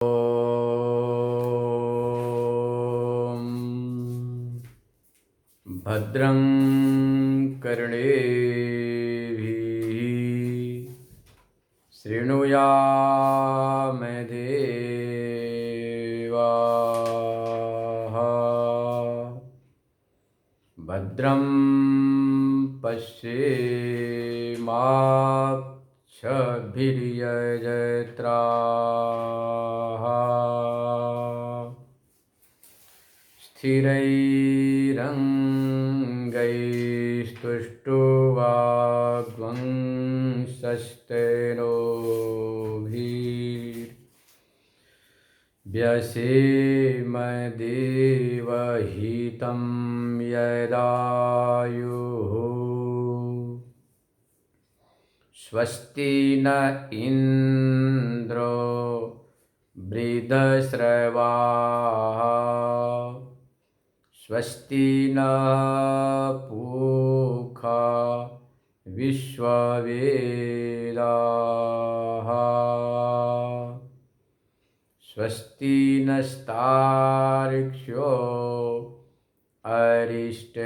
ॐ भद्रं कर्णेभिः शृणुयाम देवाः भद्रं पश्येमाक्षभिर्यजत्राः स्थिरैरङ्गैस्तुष्टुवाग्वंशस्तेनोभिर्व्यसेम देवहितं यदायुः स्वस्ति न इन्द्रो वृद्धश्रवाः स्वस्ति न पूषा विश्ववेदाः स्वस्ति नस्तार्क्ष्यो अरिष्टनेमिः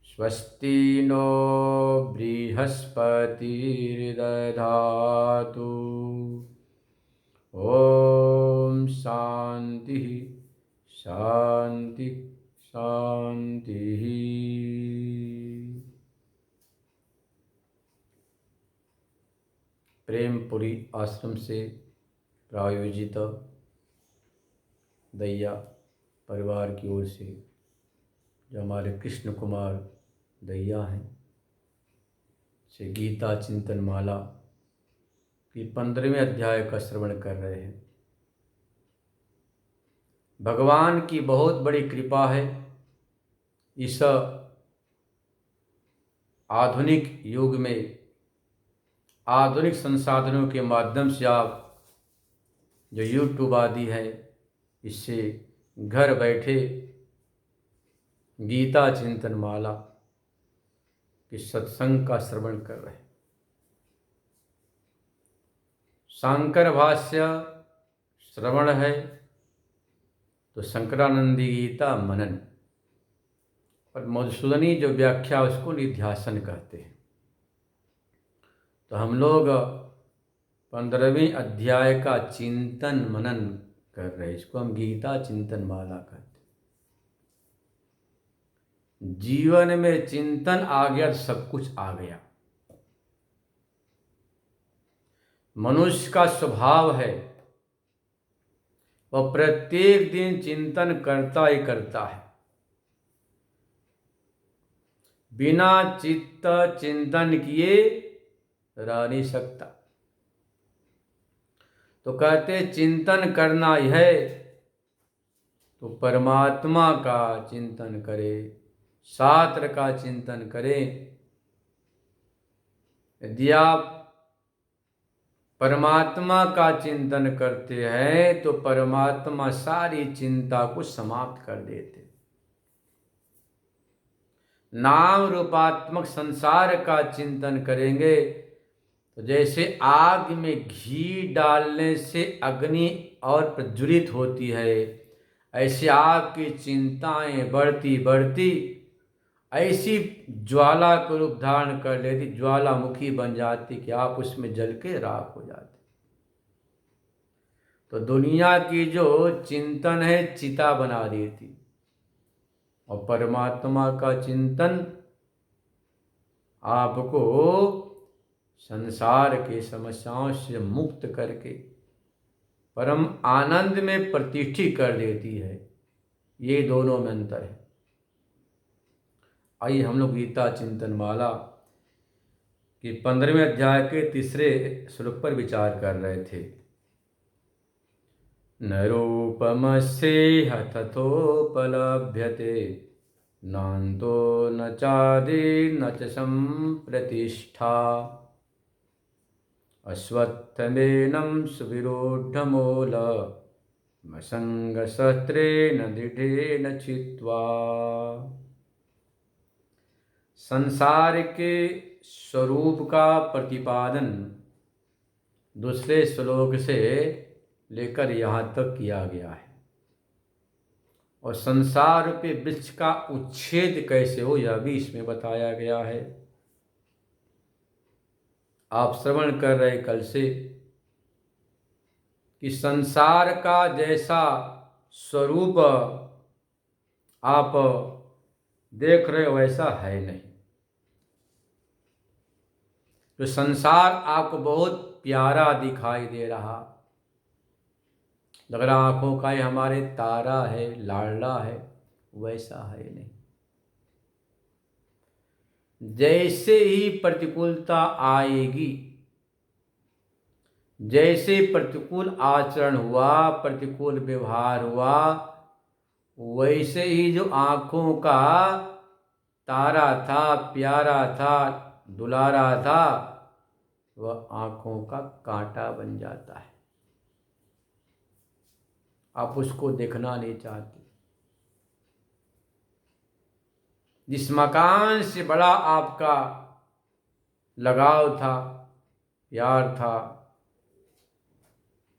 स्वस्ति नो बृहस्पतिर्दधातु ओम शांति शांति शांति। प्रेमपुरी आश्रम से प्रायोजित दैया परिवार की ओर से जो हमारे कृष्ण कुमार दैया हैं से गीता चिंतन माला की 15वें अध्याय का श्रवण कर रहे हैं। भगवान की बहुत बड़ी कृपा है। इस आधुनिक युग में आधुनिक संसाधनों के माध्यम से आप जो यूट्यूब आदि है इससे घर बैठे गीता चिंतन माला के सत्संग का श्रवण कर रहे हैं। शांकर भाष्य श्रवण है तो शंकरानंदी गीता मनन और मधुसूदनी जो व्याख्या उसको निध्यासन कहते हैं। तो हम लोग 15वें अध्याय का चिंतन मनन कर रहे हैं। इसको हम गीता चिंतन माला कहते हैं। जीवन में चिंतन आ गया तो सब कुछ आ गया। मनुष्य का स्वभाव है वह प्रत्येक दिन चिंतन करता ही करता है। बिना चित्त चिंतन किए रह नहीं सकता। तो कहते चिंतन करना ही है तो परमात्मा का चिंतन करे, शास्त्र का चिंतन करें। यदि आप परमात्मा का चिंतन करते हैं तो परमात्मा सारी चिंता को समाप्त कर देते। नाम रूपात्मक संसार का चिंतन करेंगे तो जैसे आग में घी डालने से अग्नि और प्रज्वलित होती है, ऐसे आपकी चिंताएं बढ़ती बढ़ती ऐसी ज्वाला को रूप धारण कर लेती, ज्वालामुखी बन जाती कि आप उसमें जल के राख हो जाते। तो दुनिया की जो चिंतन है चिता बना देती और परमात्मा का चिंतन आपको संसार के समस्याओं से मुक्त करके परम आनंद में प्रतिष्ठित कर देती है। ये दोनों में अंतर है। आइए हम लोग गीता चिंतन माला कि 15वें अध्याय के 3 श्लोक पर विचार कर रहे थे। न रूपमस्येह तथोपलभ्यते नान्तो न चादिर्न च सम्प्रतिष्ठा अश्वत्थमेनं सुविरूढमूलमसङ्गशस्त्रेण दृढेन छित्त्वा। संसार के स्वरूप का प्रतिपादन दूसरे श्लोक से लेकर यहाँ तक किया गया है। और संसार रूपी वृक्ष का उच्छेद कैसे हो यह भी इसमें बताया गया है। आप श्रवण कर रहे कल से कि संसार का जैसा स्वरूप आप देख रहे हो वैसा है नहीं। तो संसार आपको बहुत प्यारा दिखाई दे रहा, लग रहा आंखों का ये हमारे तारा है, लाडला है, वैसा है नहीं। जैसे ही प्रतिकूलता आएगी, जैसे प्रतिकूल आचरण हुआ, प्रतिकूल व्यवहार हुआ, वैसे ही जो आंखों का तारा था, प्यारा था, दुलारा था, वह आंखों का कांटा बन जाता है। आप उसको देखना नहीं चाहते। जिस मकान से बड़ा आपका लगाव था, प्यार था,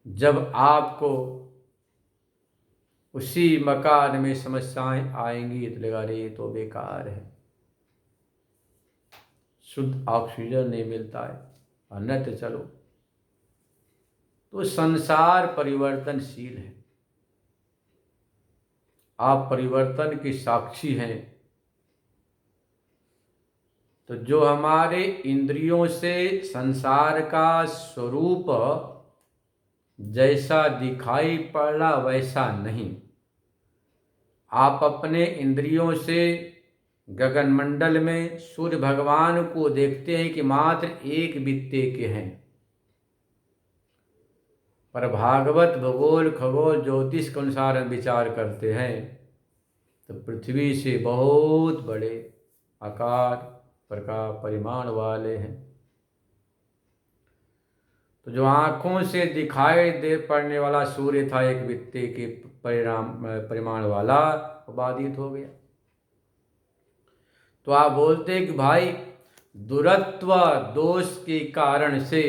जब आपको उसी मकान में समस्याएं आएंगी तो लगा रही ये तो बेकार है, शुद्ध ऑक्सीजन नहीं मिलता है, अन्यत्र चलो। तो संसार परिवर्तनशील है, आप परिवर्तन के साक्षी हैं। तो जो हमारे इंद्रियों से संसार का स्वरूप जैसा दिखाई पड़ रहा वैसा नहीं, आप अपने इंद्रियों से गगनमंडल में सूर्य भगवान को देखते हैं कि मात्र एक बित्ते के हैं, पर भागवत भूगोल खगोल ज्योतिष के अनुसार हम विचार करते हैं तो पृथ्वी से बहुत बड़े आकार प्रकार परिमाण वाले हैं। तो जो आँखों से दिखाई दे पड़ने वाला सूर्य था एक बित्ते के परिमाण वाला, वो बाधित हो गया। तो आप बोलते कि भाई दुरत्व दोष के कारण से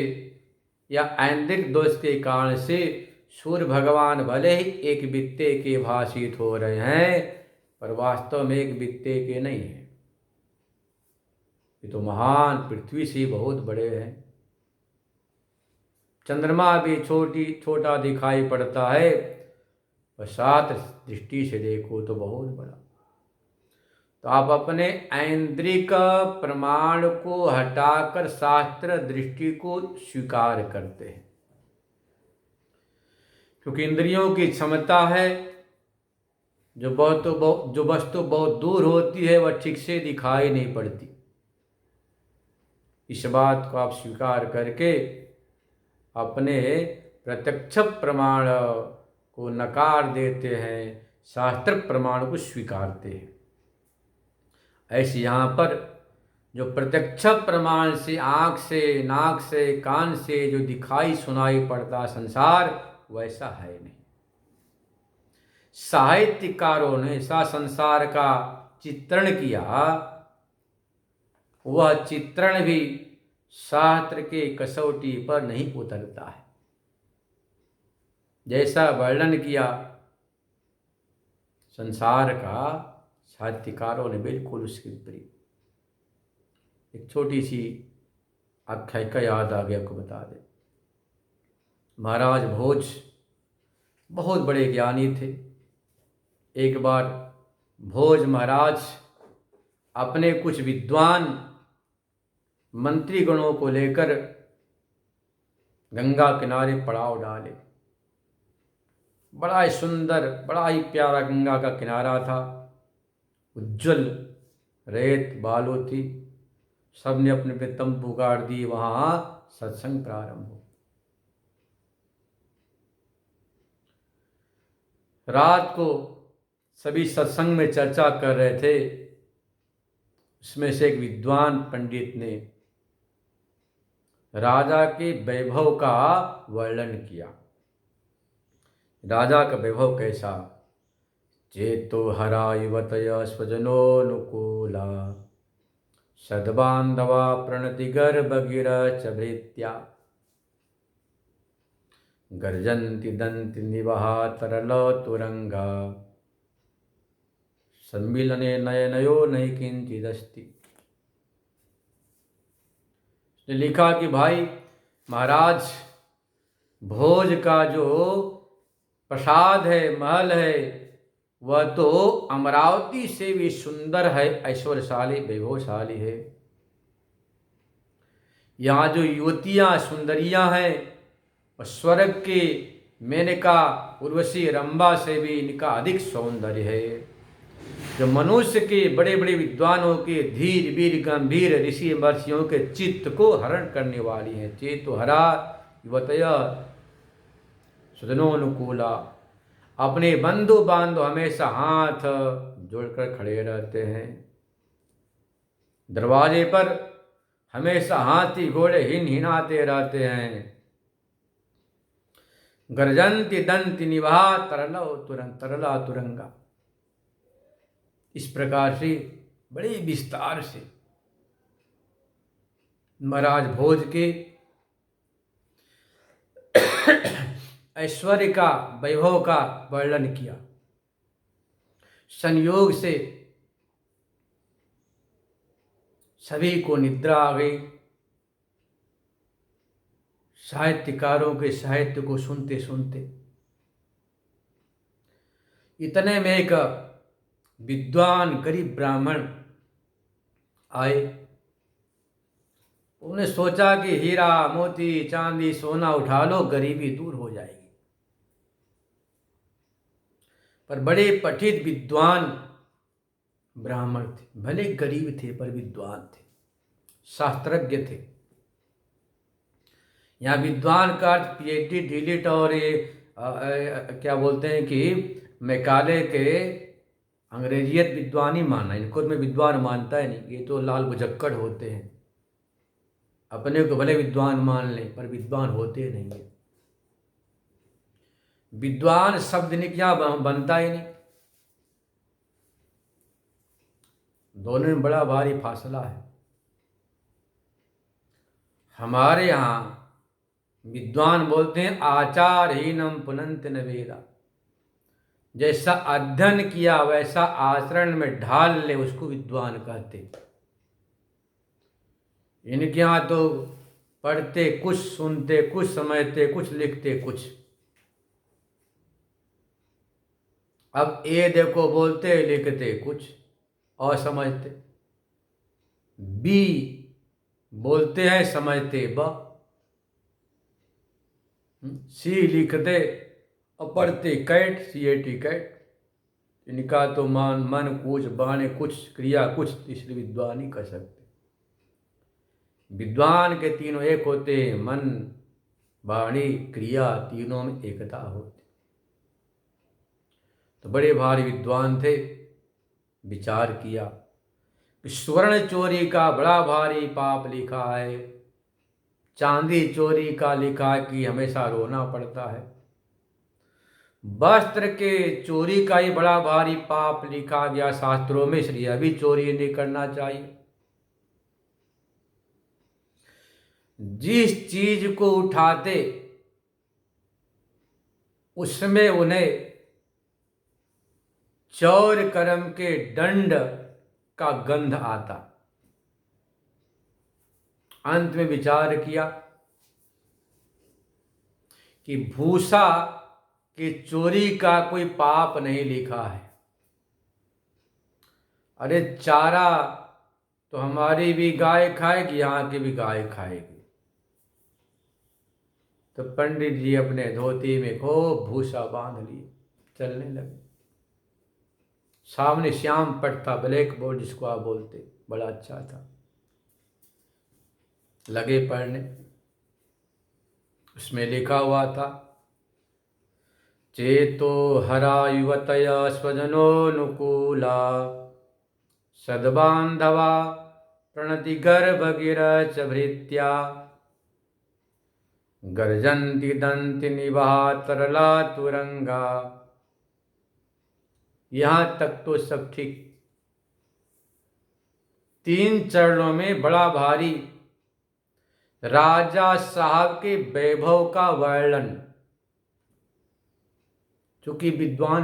या ऐन्द्रिक दोष के कारण से सूर्य भगवान भले ही एक बित्ते के भाषित हो रहे हैं, पर वास्तव में एक बित्ते के नहीं हैं। ये तो महान पृथ्वी से बहुत बड़े हैं। चंद्रमा भी छोटा दिखाई पड़ता है, और सात दृष्टि से देखो तो बहुत बड़ा। तो आप अपने ऐन्द्रिक प्रमाण को हटाकर शास्त्र दृष्टि को स्वीकार करते हैं, क्योंकि इंद्रियों की क्षमता है जो वस्तु बहुत दूर होती है वह ठीक से दिखाई नहीं पड़ती। इस बात को आप स्वीकार करके अपने प्रत्यक्ष प्रमाण को नकार देते हैं, शास्त्र प्रमाण को स्वीकारते हैं। ऐसे यहाँ पर जो प्रत्यक्ष प्रमाण से आँख से नाक से कान से जो दिखाई सुनाई पड़ता संसार वैसा है नहीं। साहित्यकारों ने ऐसा संसार का चित्रण किया, वह चित्रण भी शास्त्र के कसौटी पर नहीं उतरता है। जैसा वर्णन किया संसार का साहित्यकारों ने बिल्कुल उसके विपरीत। एक छोटी सी आख्यायिका याद आ गया, आपको बता दे। महाराज भोज बहुत बड़े ज्ञानी थे। एक बार भोज महाराज अपने कुछ विद्वान मंत्रीगणों को लेकर गंगा किनारे पड़ाव डाले। बड़ा ही सुंदर, बड़ा ही प्यारा गंगा का किनारा था, उज्जवल रेत बालू थी। सबने अपने पे तंबू गाड़ दिए, वहां सत्संग प्रारंभ हो। रात को सभी सत्संग में चर्चा कर रहे थे। उसमें से एक विद्वान पंडित ने राजा के वैभव का वर्णन किया। राजा का वैभव कैसा? चेतो हरायुवतय स्वजनोनुकूला सद्बांधवा प्रणति गर्भ गिर च भृत्या। गर्जन्ति दन्ति निवहा तरल तुरंगा, सम्मिलने नयनयो नहीं किंचिदस्ति। लिखा कि भाई महाराज, भोज का जो प्रसाद है, महल है, वह तो अमरावती से भी सुंदर है, ऐश्वर्यशाली, वैभवशाली है। यहाँ जो युवतियाँ सुंदरियाँ हैं, और स्वर्ग के मेनका उर्वशी रंभा से भी इनका अधिक सौंदर्य है। जो मनुष्य के बड़े बड़े विद्वानों के धीर वीर गंभीर ऋषि महर्षियों के चित्त को हरण करने वाली हैं। चेतो हरा युवतया सुदनोनुकूला, अपने बंधु बांधव हमेशा हाथ जोड़कर खड़े रहते हैं। दरवाजे पर हमेशा हाथी घोड़े हिनहिनाते रहते हैं। गर्जन्ति दंति निवाहा तरला तुरंगा। इस प्रकार से बड़े विस्तार से महाराज भोज के ऐश्वर्य का, वैभव का वर्णन किया। संयोग से सभी को निद्रा आ गई। साहित्यकारों के साहित्य को सुनते सुनते इतने में एक विद्वान गरीब ब्राह्मण आए। उन्हें सोचा कि हीरा मोती चांदी सोना उठा लो, गरीबी दूर हो जाएगी। पर बड़े पठित विद्वान ब्राह्मण थे, भले गरीब थे पर विद्वान थे, शास्त्रज्ञ थे। यहाँ विद्वान का अर्थ पीएचडी डीलिट और क्या बोलते हैं कि मैकाले के अंग्रेजियत विद्वान ही मानना, इनको मैं विद्वान मानता ही नहीं। ये तो लाल बुझक्कड़ होते हैं, अपने को भले विद्वान मान लें पर विद्वान होते नहीं है। विद्वान शब्द निकया बनता ही नहीं। दोनों में बड़ा भारी फासला है। हमारे यहाँ विद्वान बोलते हैं आचारहीनम पुनंत न वेदा। जैसा अध्ययन किया वैसा आचरण में ढाल ले, उसको विद्वान कहते। इनके यहाँ तो पढ़ते कुछ, सुनते कुछ, समझते कुछ, लिखते कुछ। अब ए देखो बोलते लिखते कुछ और समझते, बी बोलते हैं समझते ब, सी लिखते और पढ़ते कैट, CAT कैट। इनका तो मन कुछ, बाणे कुछ, क्रिया कुछ, इसलिए विद्वान ही कह सकते। विद्वान के तीनों एक होते हैं, मन वाणी क्रिया, तीनों में एकता होती। तो बड़े भारी विद्वान थे। विचार किया कि स्वर्ण चोरी का बड़ा भारी पाप लिखा है, चांदी चोरी का लिखा है कि हमेशा रोना पड़ता है, वस्त्र के चोरी का ही बड़ा भारी पाप लिखा गया शास्त्रों में, इसलिए अभी चोरी नहीं करना चाहिए। जिस चीज को उठाते उसमें उन्हें चौर कर्म के दंड का गंध आता। अंत में विचार किया कि भूसा कि चोरी का कोई पाप नहीं लिखा है। अरे चारा तो हमारी भी गाय खाएगी, यहाँ की भी गाय खाएगी। तो पंडित जी अपने धोती में खूब भूसा बांध लिए, चलने लगे। सामने श्याम पट था, ब्लैक बोर्ड जिसको आप बोलते, बड़ा अच्छा था। लगे पढ़ने, उसमें लिखा हुआ था, चेतो हरा युवतया स्वजनोनुकूला, सद्बांधवा प्रणति गर्भगिर च भृत्या, गर्जन्ति दंति निवाहा तरला तुरंगा। यहाँ तक तो सब ठीक। 3 चरणों में बड़ा भारी राजा साहब के वैभव का वर्णन, क्योंकि विद्वान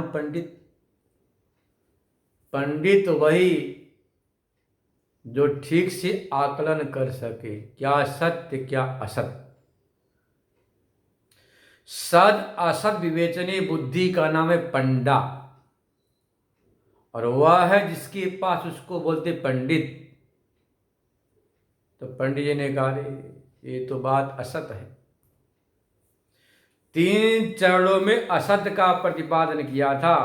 पंडित वही जो ठीक से आकलन कर सके क्या सत्य क्या असत्य। सद असत विवेचनीय बुद्धि का नाम है पंडा, और वह है जिसके पास उसको बोलते पंडित। तो पंडित जी ने कहा ये तो बात असत है। 3 चरणों में असत्य का प्रतिपादन किया था।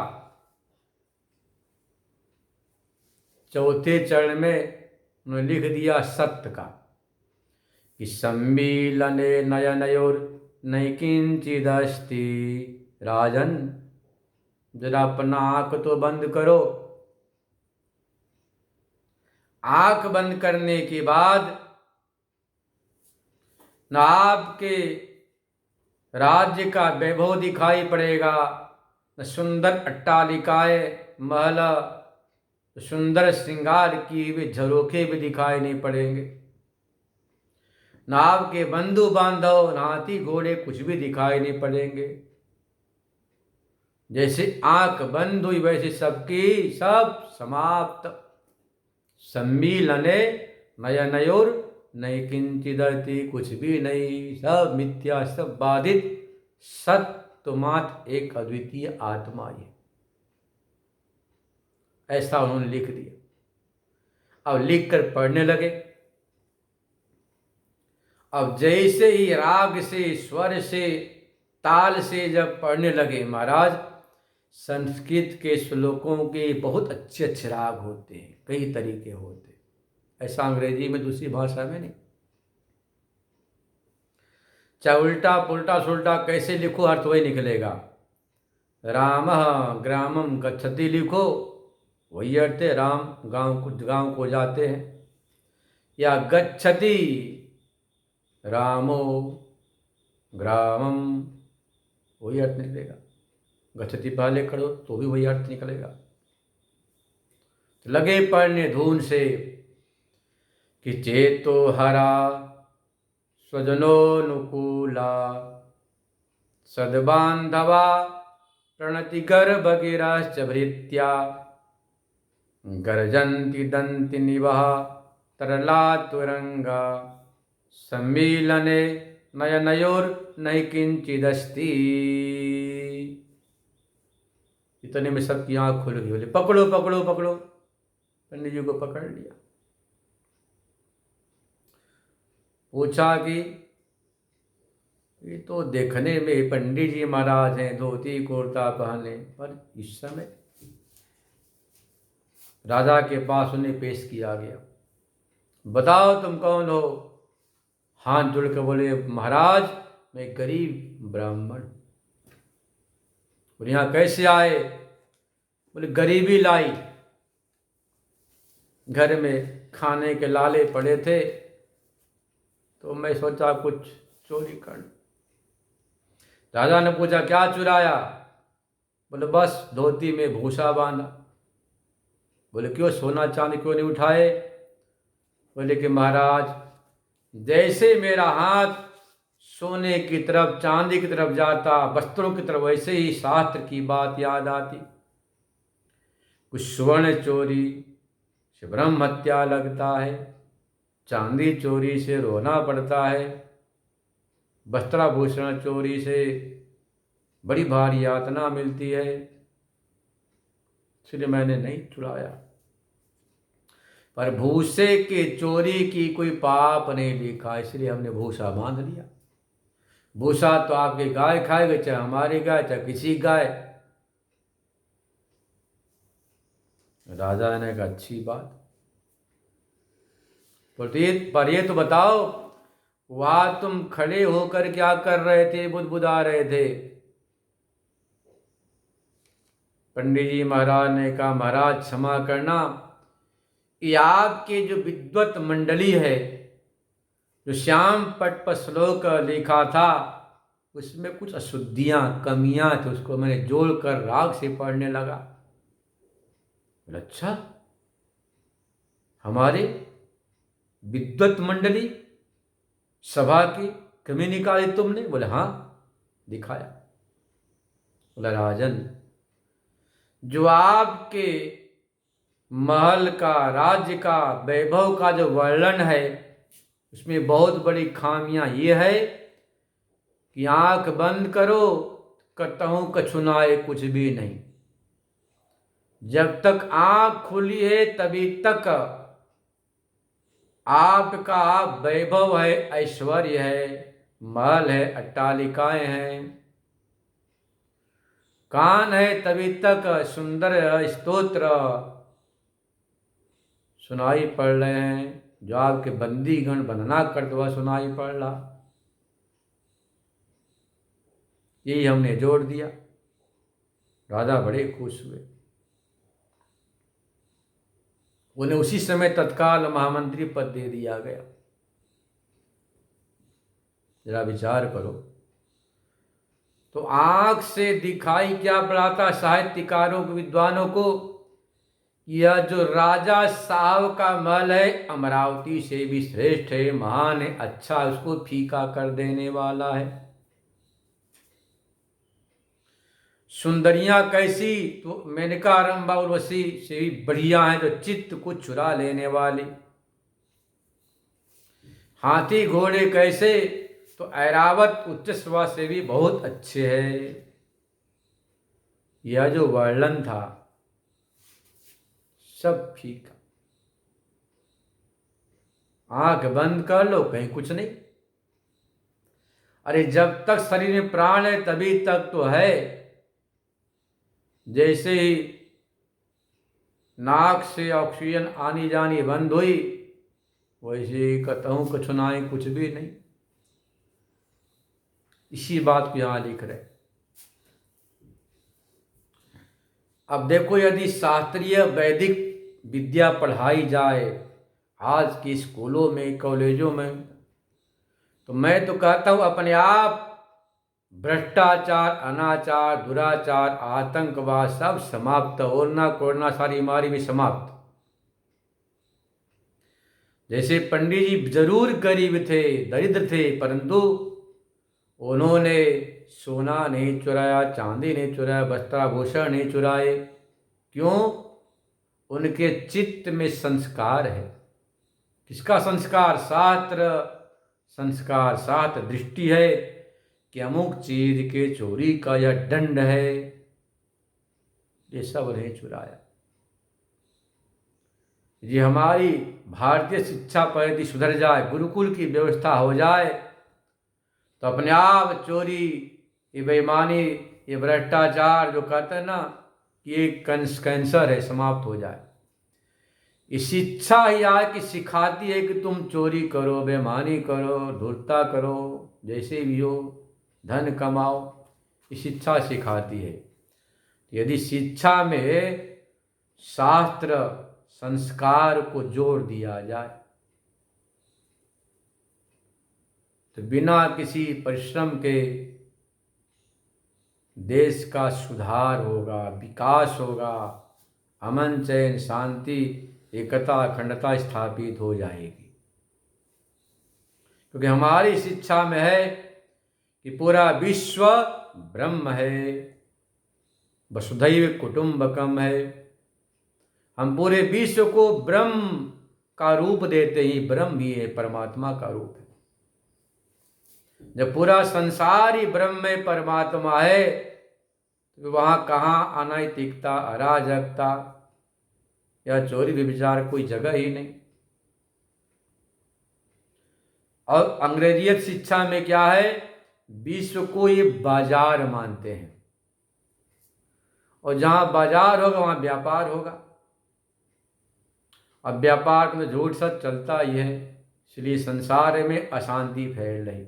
चौथे चरण में उन्होंने लिख दिया सत्य का कि सम्मीलने नयनयोर नैकिंचिदस्ति। राजन, जरा अपना आंख तो बंद करो। आंख बंद करने के बाद न आपके राज्य का वैभव दिखाई पड़ेगा, न सुंदर अट्टालिकाएं महल सुंदर श्रृंगार किए हुए झरोखे भी दिखाई नहीं पड़ेंगे, न आपके बंधु बांधव हाथी घोड़े कुछ भी दिखाई नहीं पड़ेंगे। जैसे आंख बंद हुई वैसे सबकी सब समाप्त। सम्मीलने नयनयोर नैकिंचिदस्ति, कुछ भी नहीं, सब मिथ्या, सब बाधित। सत्य मात्र एक अद्वितीय आत्मा है। ऐसा उन्होंने लिख दिया। अब लिखकर पढ़ने लगे। अब जैसे ही राग से, स्वर से, ताल से जब पढ़ने लगे महाराज, संस्कृत के श्लोकों के बहुत अच्छे अच्छे राग होते हैं, कई तरीके होते हैं, ऐसा अंग्रेजी में दूसरी भाषा में नहीं। चाहे उल्टा पुल्टा सुल्टा कैसे लिखो अर्थ वही निकलेगा। रामः ग्रामम गच्छति लिखो, वही अर्थ है, राम गांव को जाते हैं। या गच्छति रामो ग्रामम, वही अर्थ निकलेगा। गच्छति पहले करो तो भी वही अर्थ निकलेगा। लगे पढ़ने धून से कि चेतो हरा स्वजनोनुकूला सद्बांधवा प्रणति गर्भगिरश्च भृत्या गर्जन्ति दन्ति निवह तरला तुरंगा सम्मीलने नयनयोर नैकिंचिदस्ति। इतने में सबकी आंख खुल गई, बोले पकड़ो पकड़ो पकड़ो। पंडित जी को पकड़ लिया, पूछा कि ये तो देखने में पंडित जी महाराज हैं, धोती कुर्ता पहने, पर इस समय राजा के पास उन्हें पेश किया गया। बताओ तुम कौन हो? हाथ जोड़ कर बोले महाराज मैं गरीब ब्राह्मण। बोले यहाँ कैसे आए? बोले गरीबी लाई, घर में खाने के लाले पड़े थे तो मैं सोचा कुछ चोरी कर। राजा ने पूछा क्या चुराया? बोले बस धोती में भूसा बांधा। बोले क्यों, सोना चांदी क्यों नहीं उठाए? बोले कि महाराज जैसे मेरा हाथ सोने की तरफ चांदी की तरफ जाता, वस्त्रों की तरफ, वैसे ही शास्त्र की बात याद आती। कुछ स्वर्ण चोरी से ब्रह्म हत्या लगता है, चांदी चोरी से रोना पड़ता है, वस्त्राभूषण चोरी से बड़ी भारी यातना मिलती है, इसलिए मैंने नहीं चुराया। पर भूसे के चोरी की कोई पाप नहीं लिखा, इसलिए हमने भूसा बांध लिया। भूसा तो आपकी गाय खाएगी, चाहे हमारी गाय, चाहे किसी गाय। राजा ने कहा अच्छी बात, पर ये तो बताओ वहां तुम खड़े होकर क्या कर रहे थे, बुदबुदा रहे थे? पंडित जी महाराज ने कहा महाराज क्षमा करना, ये आपके जो विद्वत मंडली है, जो श्याम पट पर श्लोक लिखा था, उसमें कुछ अशुद्धियां कमियां थी, उसको मैंने जोड़कर राग से पढ़ने लगा। अच्छा, हमारे विद्वत मंडली सभा की कमी निकाली तुमने? बोले हाँ, दिखाया। बोला राजन, जो आपके महल का, राज्य का, वैभव का जो वर्णन है उसमें बहुत बड़ी खामियां ये है कि आंख बंद करो कतहूं कछुनाए कुछ भी नहीं। जब तक आंख खुली है तभी तक आपका वैभव है, ऐश्वर्य है, महल है, अट्टालिकाएं हैं। कान है तभी तक सुंदर स्तोत्र सुनाई पड़ रहे हैं, जो आपके बंदीगण वंदना करते हुआ सुनाई पड़ रहा। यही हमने जोड़ दिया। राजा बड़े खुश हुए। उन्हें उसी समय तत्काल महामंत्री पद दे दिया गया। जरा विचार करो, तो आंख से दिखाई क्या पड़ाता साहित्यकारों को, विद्वानों को, यह जो राजा साहब का महल है अमरावती से भी श्रेष्ठ है, महान है, अच्छा, उसको फीका कर देने वाला है। सुंदरियां कैसी, तो मेनका रंभा उर्वशी से भी बढ़िया है, जो चित्त को चुरा लेने वाली। हाथी घोड़े कैसे, तो ऐरावत उच्चस्वा से भी बहुत अच्छे है। यह जो वर्णन था सब फीका। आंख बंद कर लो, कहीं कुछ नहीं। अरे जब तक शरीर में प्राण है तभी तक तो है। जैसे ही नाक से ऑक्सीजन आनी जानी बंद हुई, वैसे ही कतहूं कछुनाई कुछ भी नहीं। इसी बात को यहां लिख रहे। अब देखो, यदि शास्त्रीय वैदिक विद्या पढ़ाई जाए आज के स्कूलों में, कॉलेजों में, तो मैं तो कहता हूं अपने आप भ्रष्टाचार, अनाचार, दुराचार, आतंकवाद सब समाप्त, ओरना कोरना सारी मारी भी समाप्त। जैसे पंडित जी जरूर गरीब थे, दरिद्र थे, परंतु उन्होंने सोना नहीं चुराया, चांदी नहीं चुराया, वस्त्राभूषण नहीं चुराए। क्यों? उनके चित्त में संस्कार है। किसका संस्कार? शास्त्र संस्कार, शास्त्र दृष्टि है कि अमुक चीज के चोरी का यह दंड है। ये सब नहीं चुराया। ये हमारी भारतीय शिक्षा पद्धति सुधर जाए, गुरुकुल की व्यवस्था हो जाए, तो अपने आप चोरी, ये बेईमानी, ये भ्रष्टाचार जो कहते हैं ना कि ये कैंसर है, समाप्त हो जाए। ये शिक्षा ही आके सिखाती है कि तुम चोरी करो, बेईमानी करो, धूर्तता करो, जैसे भी हो, धन कमाओ। ये शिक्षा सिखाती है। यदि शिक्षा में शास्त्र संस्कार को जोड़ दिया जाए तो बिना किसी परिश्रम के देश का सुधार होगा, विकास होगा, अमन, चैन, शांति, एकता, अखंडता स्थापित हो जाएगी। क्योंकि हमारी शिक्षा में है कि पूरा विश्व ब्रह्म है, वसुधैव कुटुंबकम है। हम पूरे विश्व को ब्रह्म का रूप देते ही, ब्रह्म भी है, परमात्मा का रूप है। जब पूरा संसार ही ब्रह्म में परमात्मा है तो वहां कहाँ अनैतिकता, अराजकता या चोरी व्यभिचार कोई जगह ही नहीं। और अंग्रेजियत शिक्षा में क्या है? विश्व को ये बाजार मानते हैं, और जहां बाजार होगा वहां व्यापार होगा। अब व्यापार में झूठ सच चलता ही है, इसलिए संसार में अशांति फैल रही।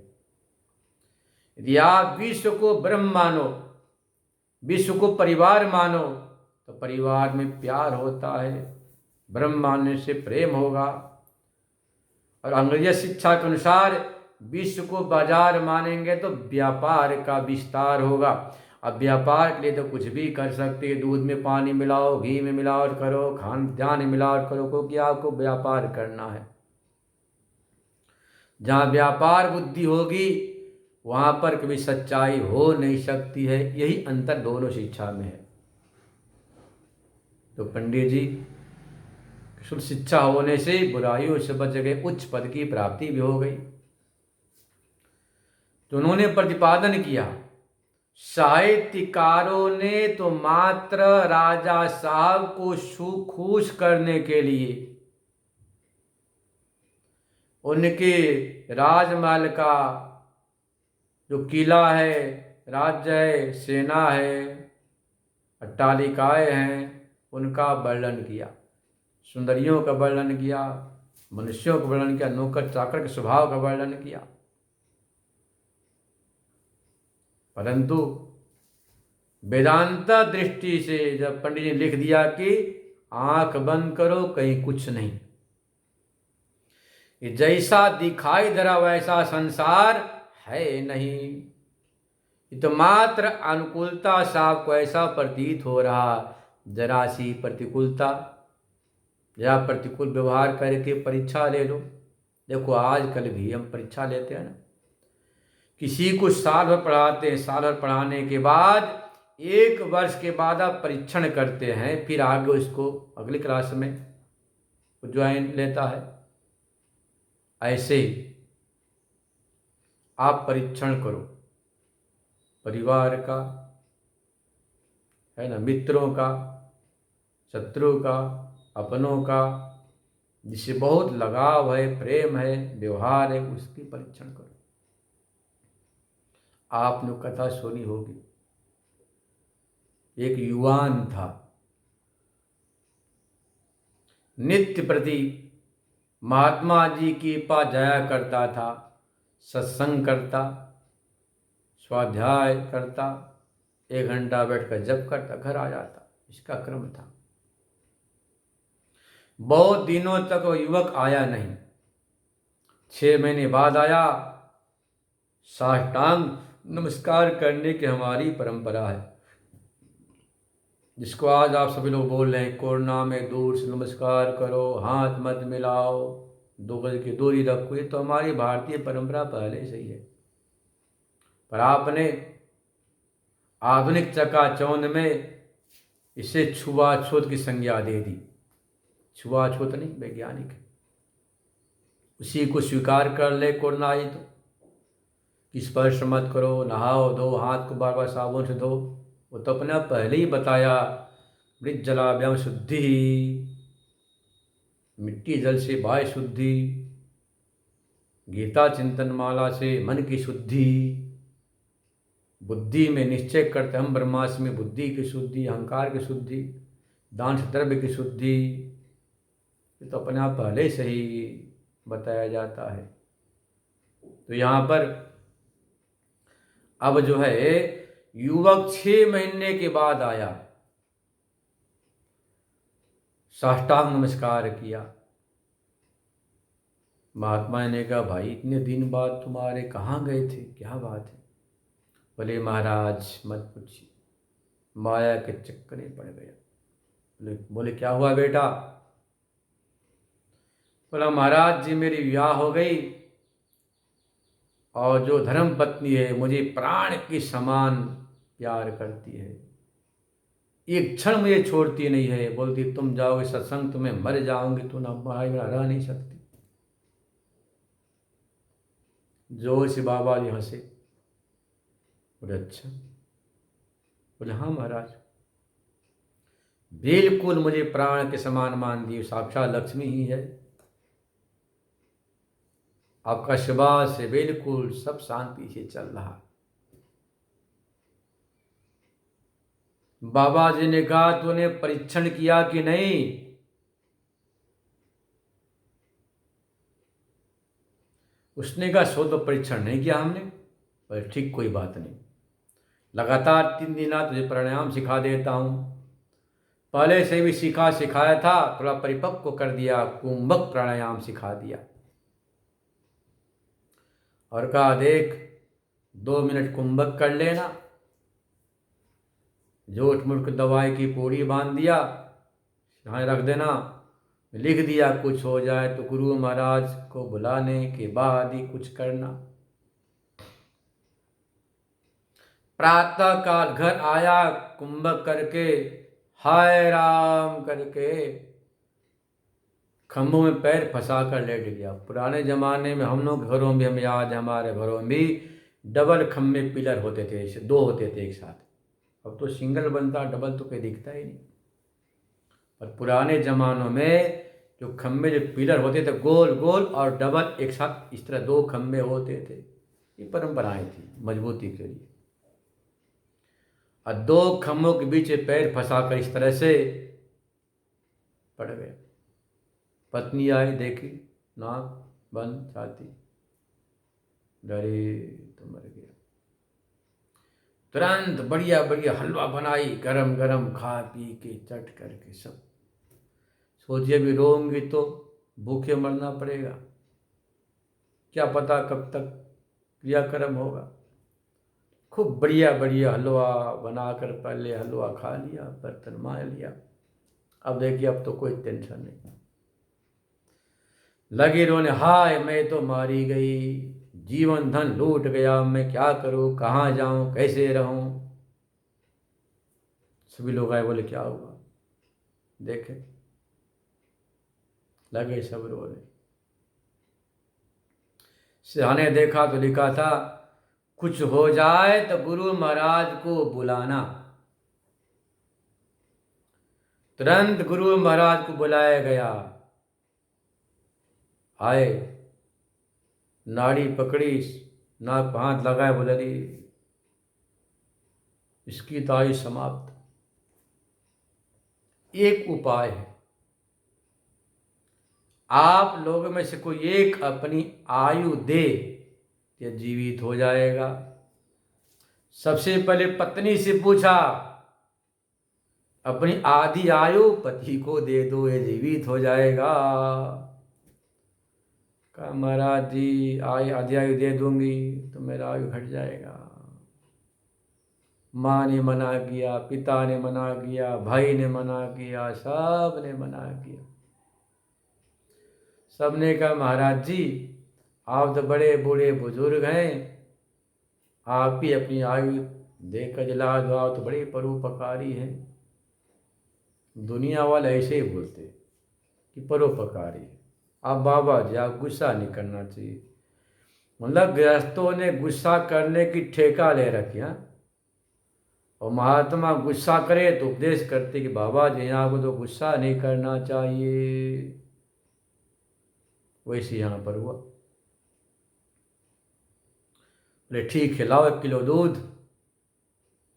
यदि आप विश्व को ब्रह्म मानो, विश्व को परिवार मानो, तो परिवार में प्यार होता है, ब्रह्म मानने से प्रेम होगा। और अंग्रेजी शिक्षा के अनुसार विश्व को बाजार मानेंगे तो व्यापार का विस्तार होगा। अब व्यापार के लिए तो कुछ भी कर सकते हैं, दूध में पानी मिलाओ, घी में मिलावट करो, खाद्यान्न में मिलावट करो, क्योंकि आपको व्यापार करना है। जहाँ व्यापार बुद्धि होगी वहाँ पर कभी सच्चाई हो नहीं सकती है। यही अंतर दोनों शिक्षा में है। तो पंडित जी शुद्ध शिक्षा होने से बुराइयों से बच गए, उच्च पद की प्राप्ति भी हो गई। तो उन्होंने प्रतिपादन किया, साहित्यकारों ने तो मात्र राजा साहब को खुश करने के लिए उनके राजमहल का जो किला है, राज्य है, सेना है, अट्टालिकाएं हैं, उनका वर्णन किया, सुंदरियों का वर्णन किया, मनुष्यों का वर्णन किया, नौकर चाकर के स्वभाव का वर्णन किया। परंतु वेदांत दृष्टि से जब पंडित जी ने लिख दिया कि आंख बंद करो, कहीं कुछ नहीं, ये जैसा दिखाई दे रहा वैसा संसार है नहीं, ये तो मात्र अनुकूलता से आपको ऐसा प्रतीत हो रहा, जरा सी प्रतिकूलता, जरा प्रतिकूल व्यवहार करके परीक्षा ले लो। देखो आजकल भी हम परीक्षा लेते हैं ना, किसी को साल भर पढ़ाते हैं, साल भर पढ़ाने के बाद 1 वर्ष के बाद आप परीक्षण करते हैं, फिर आगे उसको अगली क्लास में ज्वाइन लेता है। ऐसे आप परीक्षण करो परिवार का, है ना, मित्रों का, शत्रु का, अपनों का, जिससे बहुत लगाव है, प्रेम है, व्यवहार है, उसकी परीक्षण करो। आपने कथा सुनी होगी, एक युवान था, नित्य प्रति महात्मा जी के पास जाया करता था, सत्संग करता, स्वाध्याय करता, 1 घंटा बैठकर जप करता, घर आ जाता, इसका क्रम था। बहुत दिनों तक वो युवक आया नहीं, 6 महीने बाद आया। साष्टांग नमस्कार करने की हमारी परंपरा है, जिसको आज आप सभी लोग बोल रहे हैं कोरोना में दूर से नमस्कार करो, हाथ मत मिलाओ, 2 गज की दूरी रखो, ये तो हमारी भारतीय परंपरा पहले से ही है। पर आपने आधुनिक चकाचौंध में इसे छुआछूत की संज्ञा दे दी। छुआछूत नहीं, वैज्ञानिक है, उसी को स्वीकार कर ले। कोरोना आई तो कि स्पर्श मत करो, नहाओ धो, हाथ को बार बार साबुन से धो, वो तो अपने आप पहले ही बताया, मृत जलाभ्याम शुद्धि, मिट्टी जल से बाह्य शुद्धि, गीता चिंतन माला से मन की शुद्धि, बुद्धि में निश्चय करते हम ब्रह्मास्मि में बुद्धि की शुद्धि, अहंकार की शुद्धि, दान से द्रव्य की शुद्धि, ये तो अपने आप पहले से ही बताया जाता है। तो यहाँ पर अब जो है युवक 6 महीने के बाद आया, साष्टांग नमस्कार किया। महात्मा ने कहा, भाई इतने दिन बाद तुम्हारे कहाँ गए थे, क्या बात है? बोले महाराज मत पूछिए, माया के चक्कर में पड़ गया। बोले क्या हुआ बेटा? बोला महाराज जी मेरी विवाह हो गई और जो धर्म पत्नी है मुझे प्राण के समान प्यार करती है, एक क्षण मुझे छोड़ती नहीं है, बोलती तुम जाओगे सत्संग तुम्हें मर जाओगे, तुम भाई में रह नहीं सकती। जोर से बाबा जी हंसे, बोले अच्छा? बोले हाँ महाराज, बिल्कुल मुझे प्राण के समान मान दी, साक्षात लक्ष्मी ही है, आपका सुभाव से बिल्कुल सब शांति से चल रहा। बाबा जी ने कहा तूने परीक्षण किया कि नहीं? उसने कहा सो तो परीक्षण नहीं किया हमने। बोले ठीक, कोई बात नहीं, लगातार 3 दिन तुझे प्राणायाम सिखा देता हूँ, पहले से भी सिखाया था, थोड़ा परिपक्व कर दिया, कुंभक प्राणायाम सिखा दिया। और कहा देख 2 मिनट कुंभक कर लेना, जोट मुल्क दवाई की पूरी बांध दिया, यहाँ रख देना, लिख दिया कुछ हो जाए तो गुरु महाराज को बुलाने के बाद ही कुछ करना। प्रातः काल घर आया कुंभक करके, हाय राम करके खम्भों में पैर फंसा कर लेट गया। पुराने जमाने में हम लोग घरों में, हम याद है हमारे घरों में भी डबल खम्भे पिलर होते थे, दो होते थे एक साथ। अब तो सिंगल बनता, डबल तो कोई दिखता ही नहीं। पर पुराने जमानों में जो खम्भे, जो पिलर होते थे गोल गोल और डबल एक साथ, इस तरह दो खम्भे होते थे। ये परंपराएं थी मजबूती के लिए। और दो खम्भों के बीच पैर फंसाकर इस तरह से पड़ गए। पत्नी आई, देखी नाक बंद, छाती, डरे तो मर गया। तुरंत बढ़िया बढ़िया हलवा बनाई, गरम गरम, खा पी के चट करके सब। सोचिए भी रोऊंगी तो भूखे मरना पड़ेगा, क्या पता कब तक क्रियाक्रम होगा। खूब बढ़िया बढ़िया हलवा बनाकर पहले हलवा खा लिया, बर्तन मार लिया। अब देखिए अब तो कोई टेंशन नहीं। लगे रोने, हाय मैं तो मारी गई, जीवन धन लूट गया, मैं क्या करूं, कहाँ जाऊं, कैसे रहूं। सभी लोग आए, बोले क्या हुआ, देखे, लगे सब रोने। सिरहाने देखा तो लिखा था, कुछ हो जाए तो गुरु महाराज को बुलाना। तुरंत गुरु महाराज को बुलाया गया। आए, नाड़ी पकड़ी, नाक पे हाथ लगाए, बोले रे इसकी तो आयु समाप्त। एक उपाय है, आप लोगों में से कोई एक अपनी आयु दे, ये जीवित हो जाएगा। सबसे पहले पत्नी से पूछा, अपनी आधी आयु पति को दे दो, ये जीवित हो जाएगा। कहा महाराज जी आधी आयु दे दूंगी तो मेरा आयु घट जाएगा। माँ ने मना किया, पिता ने मना किया, भाई ने मना किया, सब ने मना किया। सबने कहा महाराज जी आप तो बड़े बूढ़े बुजुर्ग हैं, आप ही अपनी आयु देकर जला दो, आप तो बड़े परोपकारी हैं। दुनिया वाले ऐसे ही बोलते कि परोपकारी है। आप बाबा जी आप गुस्सा नहीं करना चाहिए। मतलब गृहस्थों ने गुस्सा करने की ठेका ले रखी है, और महात्मा गुस्सा करे तो उपदेश करते कि बाबा जी आपको तो गुस्सा नहीं करना चाहिए। वैसे यहाँ पर हुआ। बोले ठीक है लाओ 1 किलो दूध।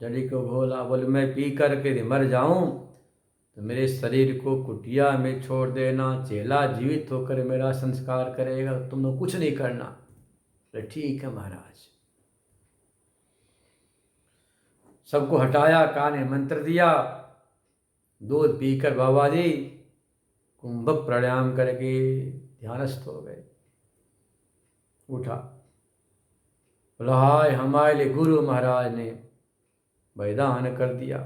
जड़ी को बोला, बोले मैं पी करके मर जाऊं तो मेरे शरीर को कुटिया में छोड़ देना, चेला जीवित होकर मेरा संस्कार करेगा, तुम लोग कुछ नहीं करना। बोले ठीक है महाराज। सबको हटाया, कान में मंत्र दिया, दूध पीकर बाबा जी कुंभक प्राणायाम करके ध्यानस्थ हो गए। उठा, बोला हाय हमारे लिए गुरु महाराज ने वैधान कर दिया।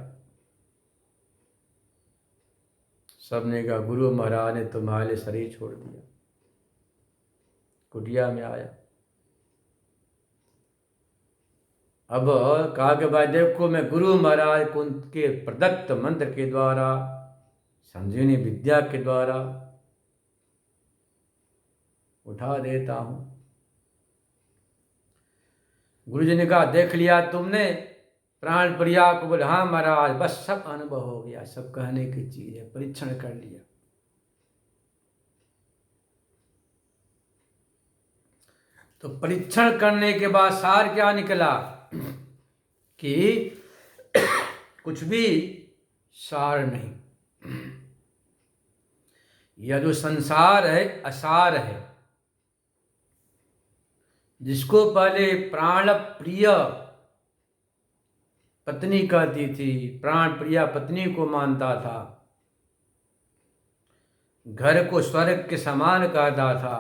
सबने कहा गुरु महाराज ने तुम्हारे लिए शरीर छोड़ दिया। कुटिया में आया। अब कहा कि भाई देखो मैं गुरु महाराज कुंत के प्रदत्त मंत्र के द्वारा, संजीवनी विद्या के द्वारा उठा देता हूं। गुरुजी ने कहा देख लिया तुमने प्राण प्रिया को। बोले हाँ महाराज बस सब अनुभव हो गया, सब कहने की चीज है, परीक्षण कर लिया। तो परीक्षण करने के बाद सार क्या निकला कि कुछ भी सार नहीं। यह जो संसार है असार है। जिसको पहले प्राण प्रिय पत्नी कहती थी, प्राण प्रिया पत्नी को मानता था, घर को स्वर्ग के समान कहता था,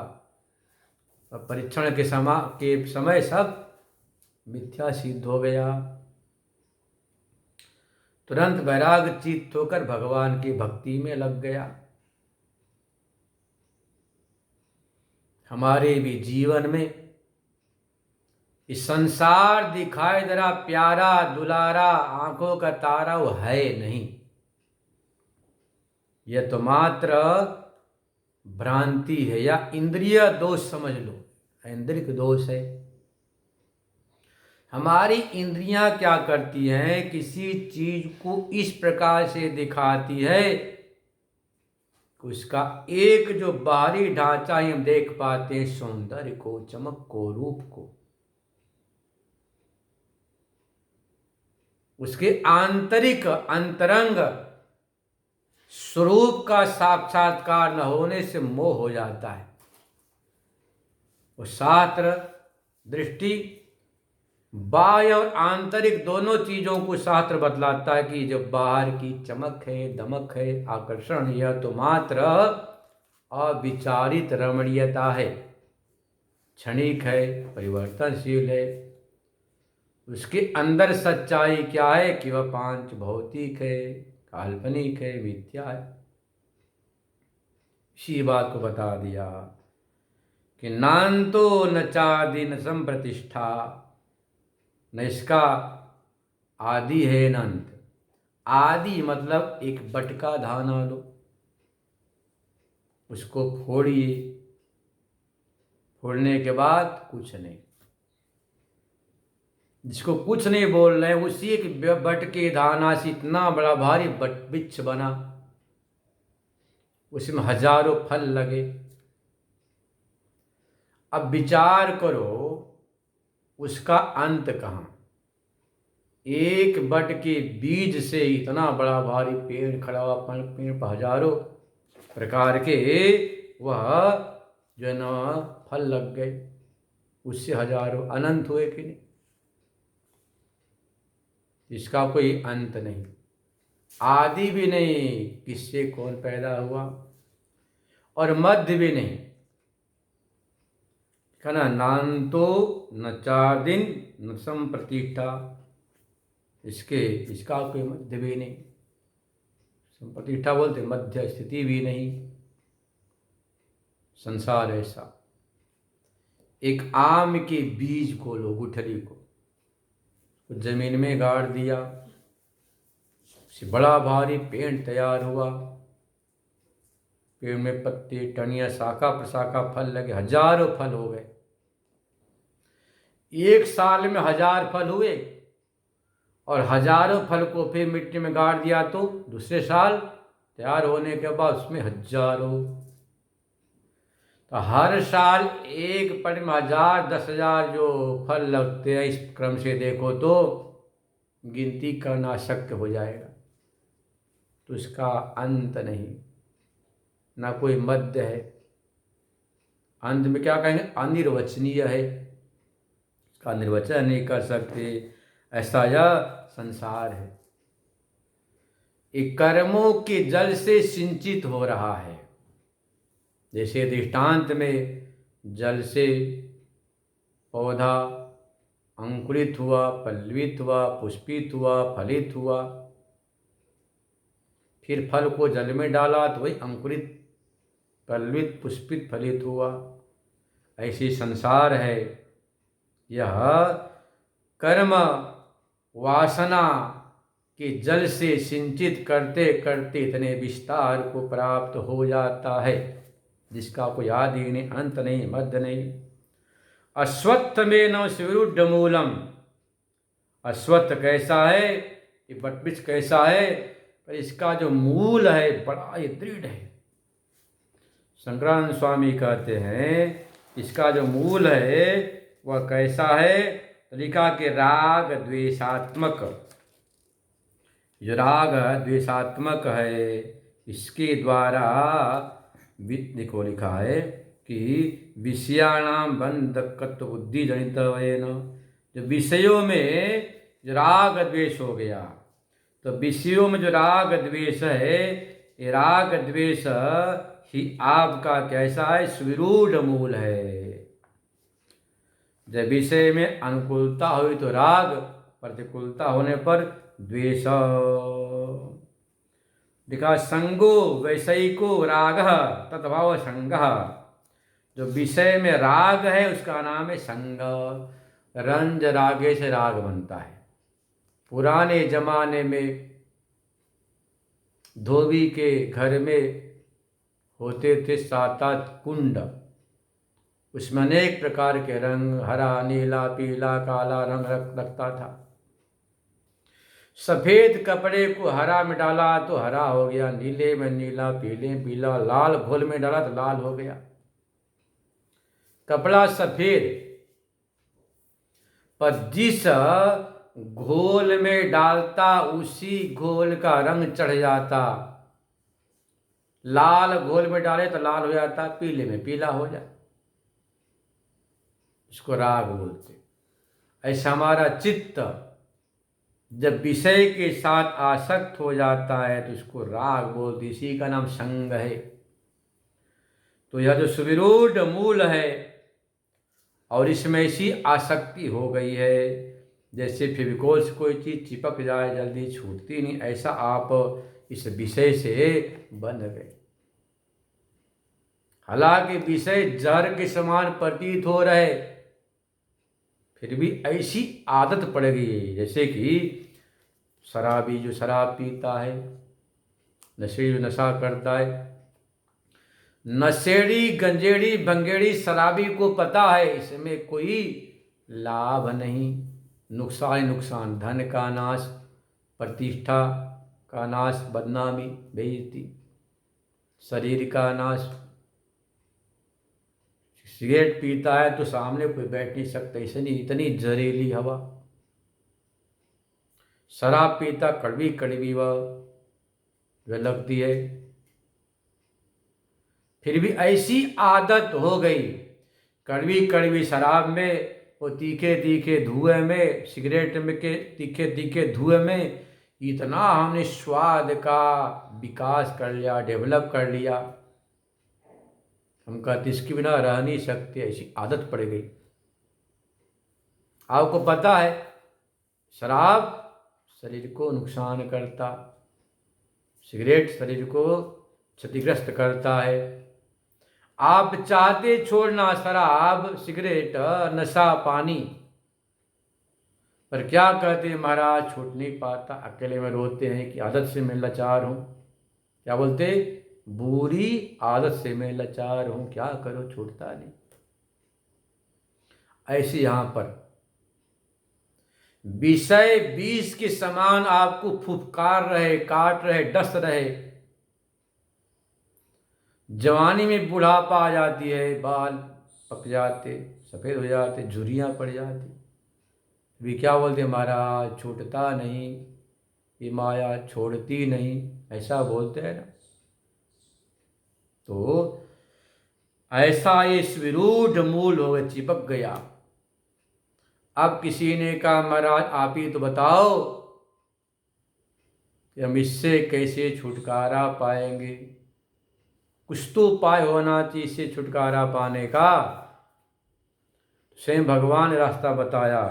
और परीक्षण के समय सब मिथ्या सिद्ध हो गया। तुरंत वैराग चित्त होकर भगवान की भक्ति में लग गया। हमारे भी जीवन में इस संसार दिखाई दे रहा प्यारा दुलारा आंखों का तारा वो है नहीं, यह तो मात्र भ्रांति है या इंद्रिय दोष समझ लो, इंद्रिय दोष है। हमारी इंद्रियां क्या करती हैं, किसी चीज को इस प्रकार से दिखाती है कि उसका एक जो बाहरी ढांचा ही हम देख पाते हैं, सौंदर्य को, चमक को, रूप को, उसके आंतरिक अंतरंग स्वरूप का साक्षात्कार न होने से मोह हो जाता है। वो शास्त्र दृष्टि बाह्य और आंतरिक दोनों चीजों को शास्त्र बतलाता है कि जो बाहर की चमक है, दमक है, आकर्षण, यह तो मात्र अविचारित रमणीयता है, क्षणिक है, परिवर्तनशील है। उसके अंदर सच्चाई क्या है कि वह पांच भौतिक है, काल्पनिक है, मिथ्या है। इसी बात को बता दिया कि नान्तो न चादि न संप्रतिष्ठा, न इसका आदि है न अंत। आदि मतलब एक बटका धाना लो, उसको फोड़िए, फोड़ने के बाद कुछ नहीं, जिसको कुछ नहीं बोल रहे उसी एक बटके धाना से इतना बड़ा भारी वृक्ष बना, उसमें हजारों फल लगे। अब विचार करो उसका अंत कहाँ। एक बट के बीज से इतना बड़ा भारी पेड़ खड़ा हुआ, पेड़ पर हजारों प्रकार के वह जो है ना फल लग गए, उससे हजारों अनंत हुए कि नहीं। इसका कोई अंत नहीं, आदि भी नहीं, किससे कौन पैदा हुआ, और मध्य भी नहीं, कहना नान्तो न चादिन न संप्रतिष्ठा, इसका कोई मध्य भी नहीं, संप्रतिष्ठा बोलते मध्य स्थिति भी नहीं। संसार ऐसा, एक आम के बीज को लो, गुठली को जमीन में गाड़ दिया, उससे बड़ा भारी पेड़ तैयार हुआ, पेड़ में पत्ते, टहनियाँ, शाखा प्रशाखा, फल लगे, हजारों फल हो गए। एक साल में 1000 फल हुए, और हजारों फल को फिर मिट्टी में गाड़ दिया तो दूसरे साल तैयार होने के बाद उसमें हजारों। तो हर साल एक पेड़ में 1000, 10,000 जो फल लगते हैं, इस क्रम से देखो तो गिनती करना अशक्य हो जाएगा। तो इसका अंत नहीं, ना कोई मध्य है। अंत में क्या कहेंगे, अनिर्वचनीय है, इसका निर्वचन नहीं कर सकते, ऐसा यह संसार है। एक कर्मों के जल से सिंचित हो रहा है, जैसे दृष्टांत में जल से पौधा अंकुरित हुआ, पल्लवित हुआ, पुष्पित हुआ, फलित हुआ, फिर फल को जल में डाला तो वही अंकुरित, पल्लवित, पुष्पित, फलित हुआ। ऐसी संसार है, यह कर्म वासना के जल से सिंचित करते करते इतने विस्तार को प्राप्त हो जाता है, जिसका कोई आदि नहीं, अंत नहीं, मध्य नहीं। अश्वत्थ में न विरुद्ध मूलम, अश्वत्थ कैसा है, ये वटवृक्ष कैसा है, पर इसका जो मूल है बड़ा ही दृढ़ है। शंकरानंद स्वामी कहते हैं इसका जो मूल है वह कैसा है, तो लिखा कि राग द्वेषात्मक, जो राग द्वेषात्मक है, इसके द्वारा देखो लिखा है कि विषयाणाम बंधकत्व बुद्धि जनित वयन, जो विषयों में जो राग द्वेष हो गया, तो विषयों में जो राग द्वेष है, ये राग द्वेष ही आपका कैसा है, सुविरूढ़ मूल है। जब विषय में अनुकूलता हुई तो राग, प्रतिकूलता होने पर द्वेष। देखा संगो वैषयिको राग तद्भाव संग, जो विषय में राग है उसका नाम है संग, रंज रागे से राग बनता है। पुराने जमाने में धोबी के घर में होते थे 7-8 कुंड, उसमें अनेक प्रकार के रंग, हरा, नीला, पीला, काला रंग लगता था। सफेद कपड़े को हरा में डाला तो हरा हो गया, नीले में नीला, पीले में पीला, लाल घोल में डाला तो लाल हो गया। कपड़ा सफेद, पर जिस घोल में डालता उसी घोल का रंग चढ़ जाता। लाल घोल में डाले तो लाल हो जाता, पीले में पीला हो जाता, इसको राग बोलते। ऐसा हमारा चित्त जब विषय के साथ आसक्त हो जाता है तो इसको राग बोलते, इसी का नाम संग है। तो यह जो सुविरूढ़ मूल है और इसमें ऐसी आसक्ति हो गई है जैसे फेविकोल से कोई चीज चिपक जाए जल्दी छूटती नहीं, ऐसा आप इस विषय से बन गए। हालांकि विषय जहर के समान प्रतीत हो रहे, फिर भी ऐसी आदत पड़ गई है। जैसे कि शराबी जो शराब पीता है, नशेड़ी जो नशा करता है, नशेड़ी, गंजेड़ी, भंगेड़ी शराबी को पता है इसमें कोई लाभ नहीं, नुकसान नुकसान, धन का नाश, प्रतिष्ठा का नाश, बदनामी, बेइज्जती, शरीर का नाश। सिगरेट पीता है तो सामने कोई बैठ नहीं सकता, इसलिए इतनी जहरीली हवा। शराब पीता कड़वी कड़वी वह लगती है। फिर भी ऐसी आदत हो गई, कड़वी कड़वी शराब में, वो तीखे तीखे धुएं में, सिगरेट में के तीखे तीखे धुएं में इतना हमने स्वाद का विकास कर लिया, डेवलप कर लिया, हम कहते इसके बिना रह नहीं सकते, ऐसी आदत पड़ गई। आपको पता है शराब शरीर को नुकसान करता, सिगरेट शरीर को क्षतिग्रस्त करता है। आप चाहते छोड़ना शराब, सिगरेट, नशा, पानी, पर क्या कहते महाराज छूट नहीं पाता, अकेले में रोते हैं कि आदत से मैं लाचार हूँ। क्या बोलते? बुरी आदत से मैं लाचार हूँ, क्या करो छूटता नहीं। ऐसे यहां पर विषय विष के समान आपको फुफकार रहे, काट रहे, डस रहे। जवानी में बुढ़ापा आ जाती है, बाल पक जाते, सफेद हो जाते, झुर्रियां पड़ जाती, भी क्या बोलते महाराज छूटता नहीं, ये माया छोड़ती नहीं, ऐसा बोलते हैं ना। तो ऐसा ये विरूढ़ मूल हो गया, चिपक गया। अब किसी ने कहा महाराज आप ही तो बताओ कि हम इससे कैसे छुटकारा पाएंगे, कुछ तो उपाय होना चाहिए इससे छुटकारा पाने का। स्वयं भगवान ने रास्ता बताया,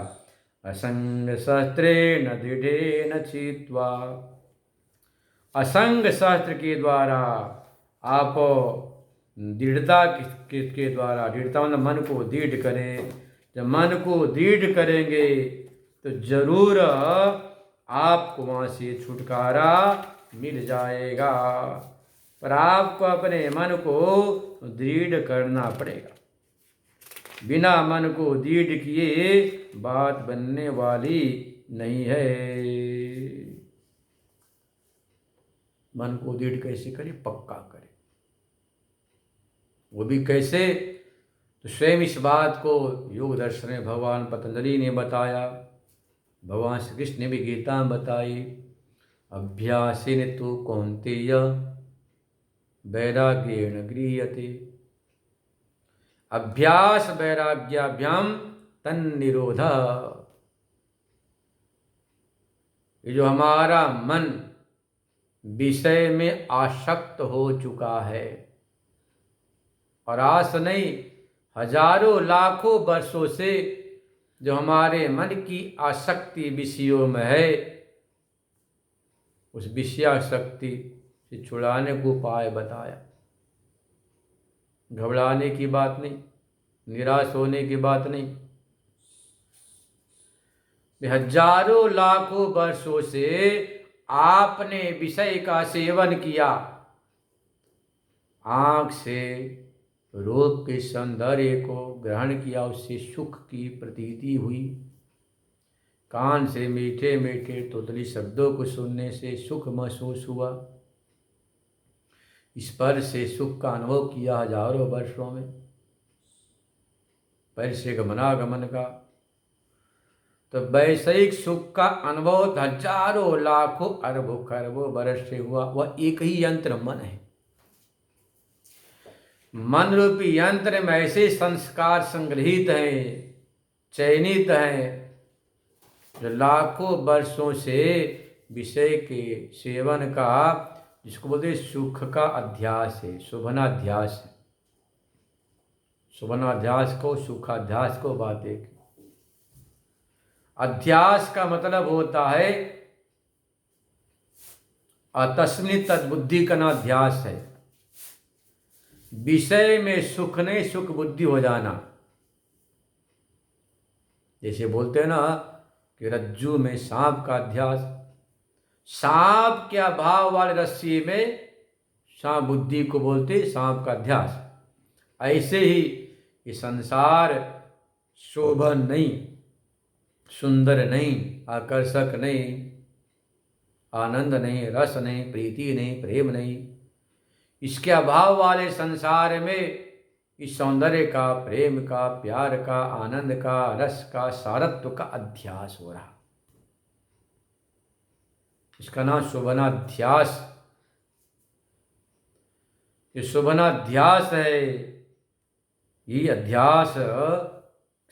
असंग सहस्त्रेण दृढ़ेन छित्त्वा। असंग सहस्त्र के द्वारा आप दृढ़ता के द्वारा, दृढ़ता मतलब मन को दृढ़ करें। जब मन को दृढ़ करेंगे तो जरूर आपको वहाँ से छुटकारा मिल जाएगा, पर आपको अपने मन को दृढ़ करना पड़ेगा। बिना मन को दृढ़ किए बात बनने वाली नहीं है। मन को दृढ़ कैसे करें? पक्का करें। वो भी कैसे? तो स्वयं इस बात को योग दर्शन में भगवान पतंजलि ने बताया, भगवान श्री कृष्ण ने भी गीता में बताई। अभ्यासेन तु कौन्तेय वैराग्येण गृह्यते। अभ्यास वैराग्याभ्याम तन्निरोध। ये जो हमारा मन विषय में आसक्त हो चुका है, और आस नहीं हजारों लाखों वर्षों से जो हमारे मन की आसक्ति विषयों में है, उस विषयासक्ति से छुड़ाने को उपाय बताया। घबराने की बात नहीं, निराश होने की बात नहीं, हजारों लाखों वर्षों से आपने विषय का सेवन किया, आंख से रूप के सौंदर्य को ग्रहण किया, उससे सुख की प्रतीति हुई, कान से मीठे मीठे तुतली शब्दों को सुनने से सुख महसूस हुआ, स्पर्श से सुख का अनुभव किया हजारों वर्षों में, पैर से गमनागमन का, तो वैषयिक सुख का अनुभव हजारों लाखों अरबों खरबों वर्ष से हुआ। वह एक ही यंत्र मन है। मन रूपी यंत्र में ऐसे संस्कार संग्रहित हैं, चयनित हैं, जो लाखों वर्षों से विषय के सेवन का, जिसको बोलते सुख का अध्यास है, शोभनाध्यास है। शोभनाध्यास को सुखाध्यास को बात एक। अध्यास का मतलब होता है तस्मिन् तद्बुद्धि का अध्यास है, विषय में सुख नहीं सुख बुद्धि हो जाना। जैसे बोलते हैं ना कि रज्जू में सांप का अध्यास, सांप के अभाव वाले रस्सी में सांप बुद्धि को बोलते सांप का अध्यास। ऐसे ही ये संसार शोभन नहीं, सुंदर नहीं, आकर्षक नहीं, आनंद नहीं, रस नहीं, प्रीति नहीं, प्रेम नहीं, इसके अभाव वाले संसार में इस सौंदर्य का, प्रेम का, प्यार का, आनंद का, रस का, सारत्व का अध्यास हो रहा। इसका नाम शोभनाध्यास। ये शोभनाध्यास है, ये अध्यास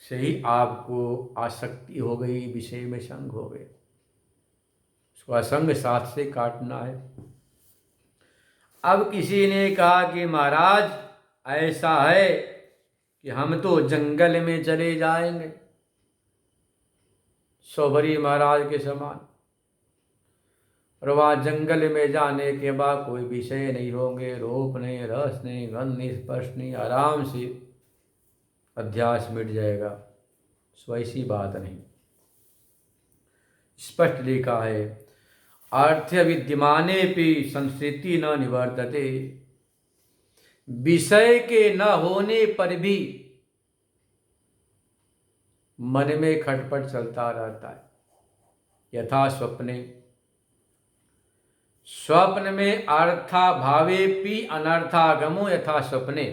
से ही आपको आसक्ति हो गई, विषय में संग हो गए। उसको असंग साथ से काटना है। अब किसी ने कहा कि महाराज ऐसा है कि हम तो जंगल में चले जाएंगे, सोबरी महाराज के समान, और वहाँ जंगल में जाने के बाद कोई विषय नहीं होंगे, रूप नहीं, रस नहीं, गंध नहीं, स्पर्श नहीं, आराम से अध्यास मिट जाएगा। सो ऐसी बात नहीं। स्पष्ट लिखा है, अर्थ विद्यमाने भी संस्कृति न निवर्तते। विषय के न होने पर भी मन में खटपट चलता रहता है। यथा स्वप्ने, स्वप्न में अर्था भावेपि अनर्थागमो यथा स्वप्ने।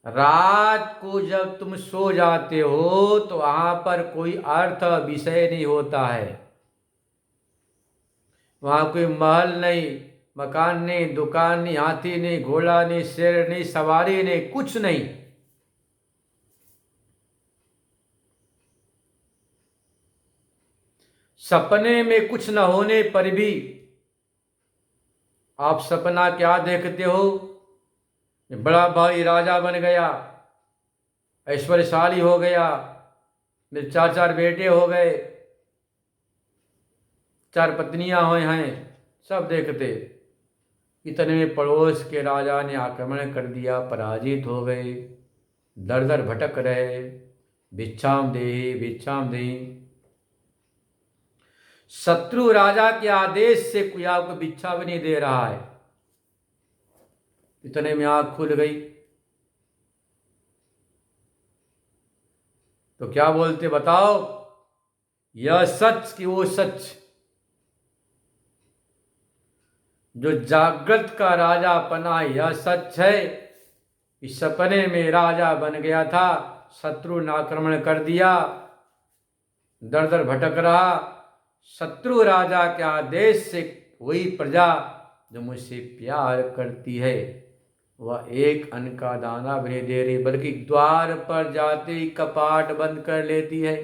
रात को जब तुम सो जाते हो तो वहां पर कोई अर्थ विषय नहीं होता है। वहां कोई महल नहीं, मकान नहीं, दुकान नहीं, हाथी नहीं, घोड़ा नहीं, शेर नहीं, सवारी नहीं, कुछ नहीं। सपने में कुछ न होने पर भी आप सपना क्या देखते हो? बड़ा भाई राजा बन गया, ऐश्वर्यशाली हो गया, मेरे 4 बेटे हो गए, 4 पत्नियां हुए हैं, सब देखते। इतने में पड़ोस के राजा ने आक्रमण कर दिया, पराजित हो गए, दर दर भटक रहे, भिक्षाम देहि भिक्षाम देहि। शत्रु राजा के आदेश से कोई आपको भिक्षा भी नहीं दे रहा है। इतने में आंख खुल गई तो क्या बोलते बताओ? यह सच कि वो सच? जो जागृत का राजा पना, यह सच है। इस सपने में राजा बन गया था, शत्रु ने आक्रमण कर दिया, दर दर भटक रहा। शत्रु राजा के आदेश से वही प्रजा जो मुझसे प्यार करती है, वह एक अन्न का दाना भी नहीं दे रही, बल्कि द्वार पर जाते ही कपाट बंद कर लेती है।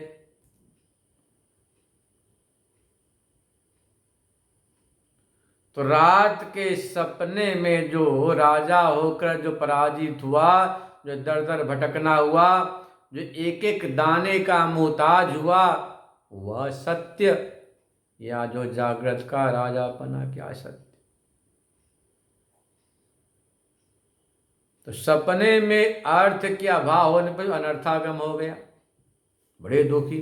तो रात के सपने में जो राजा होकर जो पराजित हुआ, जो दर दर भटकना हुआ, जो एक एक दाने का मोहताज हुआ, वह सत्य, या जो जागृत का राजापना क्या सत्य? तो सपने में अर्थ के अभाव होने पर अनर्थागम हो गया, बड़े दुखी।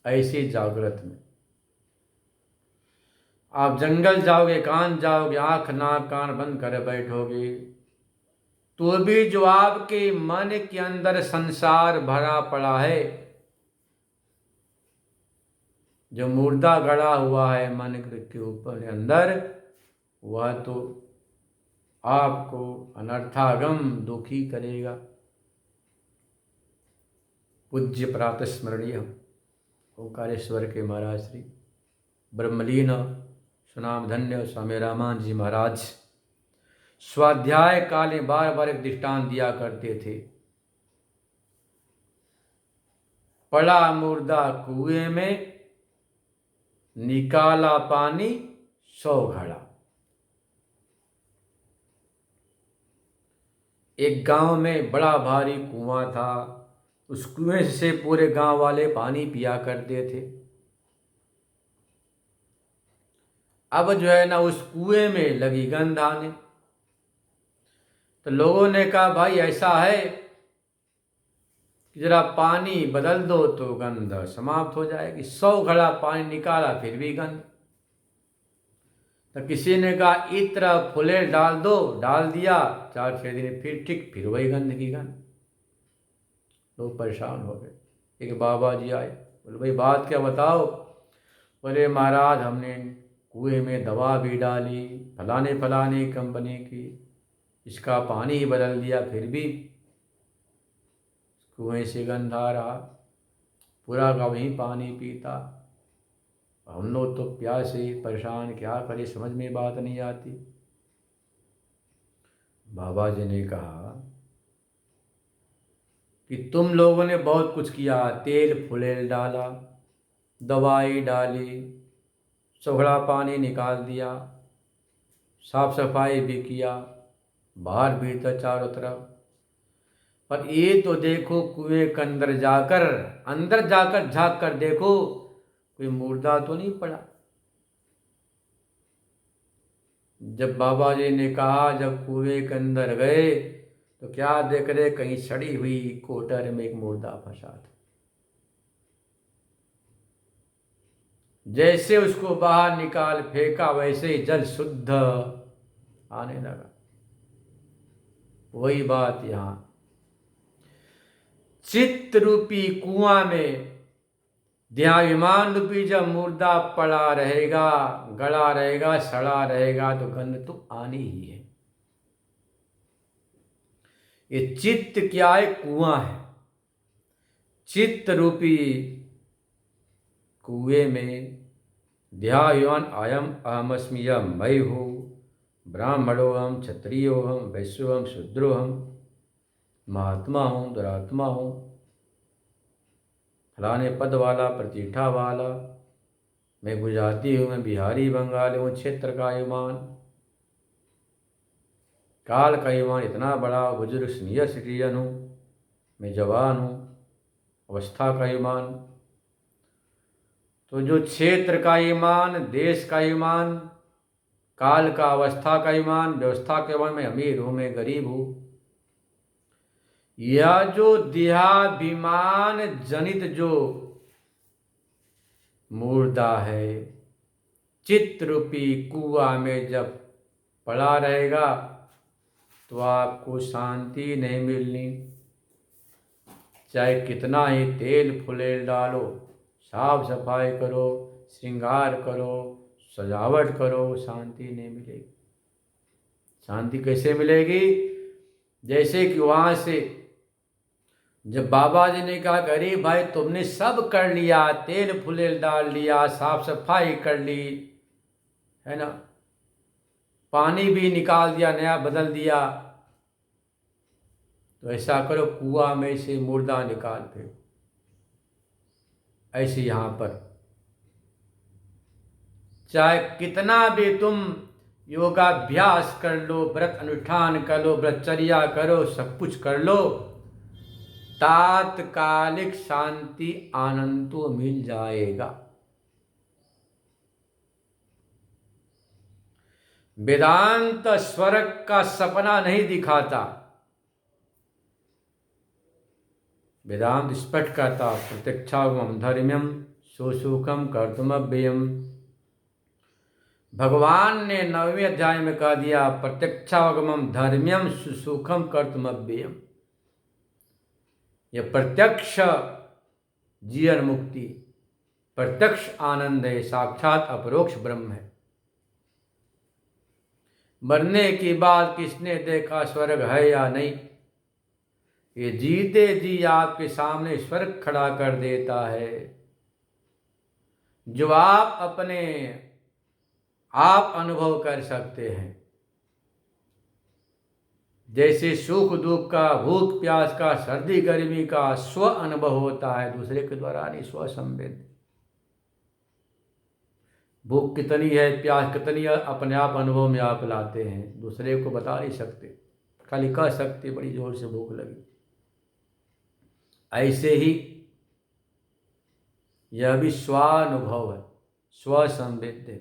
ऐसी जागृत में आप जंगल जाओगे, एकांत जाओगे, आंख नाक कान बंद कर बैठोगे, तो भी जो आपके मन के अंदर संसार भरा पड़ा है, जो मुर्दा गड़ा हुआ है मन के ऊपर अंदर, वह तो आपको अनर्थागम दुखी करेगा। पूज्य प्रातः स्मरणीय ओंकारेश्वर के महाराज श्री ब्रह्मलीन सुनाम धन्य स्वामी रामान जी महाराज स्वाध्याय काल में बार बार एक दृष्टांत दिया करते थे। पड़ा मुर्दा कुएं में, निकाला पानी 100 घड़ा। एक गांव में बड़ा भारी कुआं था, उस कुएं से पूरे गांव वाले पानी पिया करते थे। अब जो है ना, उस कुएं में लगी गंध आने, तो लोगों ने कहा भाई ऐसा है कि जरा पानी बदल दो तो गंध समाप्त हो जाएगी। 100 घड़ा पानी निकाला फिर भी गंध। तो किसी ने कहा इत्र फुलेल डाल दो, डाल दिया, 4-6 दिन फिर ठीक, फिर वही गंध की गंध। लोग परेशान हो गए। एक बाबा जी आए, बोले भाई बात क्या बताओ। बोले महाराज हमने कुएं में दवा भी डाली, फलाने फलाने कंपनी की, इसका पानी ही बदल दिया, फिर भी कुएं से गंध आ रहा। पूरा गाँव ही पानी पीता। हम लोग तो प्यासे परेशान, क्या करें, समझ में बात नहीं आती। बाबा जी ने कहा कि तुम लोगों ने बहुत कुछ किया, तेल फुलेल डाला, दवाई डाली, सोगड़ा पानी निकाल दिया, साफ सफाई भी किया, बाहर भीतर चारों तरफ, पर ये तो देखो कुएं के अंदर जाकर झांक कर देखो, कोई मुर्दा तो नहीं पड़ा। जब बाबा जी ने कहा, जब कुएं के अंदर गए तो क्या देख रहे, कहीं सड़ी हुई कोटर में एक मुर्दा फंसा था। जैसे उसको बाहर निकाल फेंका, वैसे ही जल शुद्ध आने लगा। वही बात यहां, चित्त रूपी कुआं में देहाभिमान रूपी जब मुर्दा पड़ा रहेगा, गड़ा रहेगा, सड़ा रहेगा, तो गंध तो आनी ही है। ये चित्त क्या है? कुआं है। चित्त रूपी कुएं में देहाभिमान अयम अहमस्मि, यह मैं हूँ, ब्राह्मणो हम, क्षत्रियो हम, वैश्यो हम, शूद्रो हम, महात्मा हूँ, दुरात्मा हूँ, फलाने पद वाला, प्रतिष्ठा वाला, मैं गुजराती हूँ, मैं बिहारी बंगाली हूँ, क्षेत्र का अभिमान, काल का अभिमान, इतना बड़ा बुजुर्ग सीनियर सिटीजन हूँ, मैं जवान हूँ, अवस्था का अभिमान। तो जो क्षेत्र का ईमान, देश का ईमान, काल का, अवस्था का ईमान, व्यवस्था के ईमान, मैं अमीर हूँ, मैं गरीब हूँ, यह जो देहाभिमान जनित जो मुर्दा है, चित्त रूपी कुआं में जब पड़ा रहेगा तो आपको शांति नहीं मिलनी। चाहे कितना ही तेल फुलेल डालो, साफ सफाई करो, श्रृंगार करो, सजावट करो, शांति नहीं मिलेगी। शांति कैसे मिलेगी? जैसे कि वहाँ से जब बाबा जी ने कहा, अरे भाई तुमने सब कर लिया, तेल फुलेल डाल लिया, साफ सफाई कर ली, है ना, पानी भी निकाल दिया, नया बदल दिया, तो ऐसा करो कुआं में से मुर्दा निकाल फेंको। ऐसे यहाँ पर चाहे कितना भी तुम योगाभ्यास कर लो, व्रत अनुष्ठान कर लो, ब्रह्मचर्या करो, सब कुछ कर लो, तात्कालिक शांति आनंद तो मिल जाएगा। वेदांत स्वर्ग का सपना नहीं दिखाता। वेदांत स्पष्ट कहता, प्रत्यक्षागम धर्म्यम सुसुखम कर्तुमव्ययम्। भगवान ने 9वें अध्याय में कह दिया प्रत्यक्षावगमम धर्म्यम सुसुखम कर्तुमव्ययम्। यह प्रत्यक्ष जीवन मुक्ति, प्रत्यक्ष आनंद है, साक्षात अपरोक्ष ब्रह्म है। मरने की बाद किसने देखा स्वर्ग है या नहीं, ये जीते जी आपके सामने स्वर्ग खड़ा कर देता है, जो आप अपने आप अनुभव कर सकते हैं। जैसे सुख दुख का, भूख प्यास का, सर्दी गर्मी का स्व अनुभव होता है, दूसरे के द्वारा नहीं, स्व संवेद। भूख कितनी है, प्यास कितनी है, अपने आप अनुभव में आप लाते हैं, दूसरे को बता नहीं सकते, खाली कह सकते बड़ी जोर से भूख लगी। ऐसे ही यह भी स्वानुभव है, स्व संवेद्य।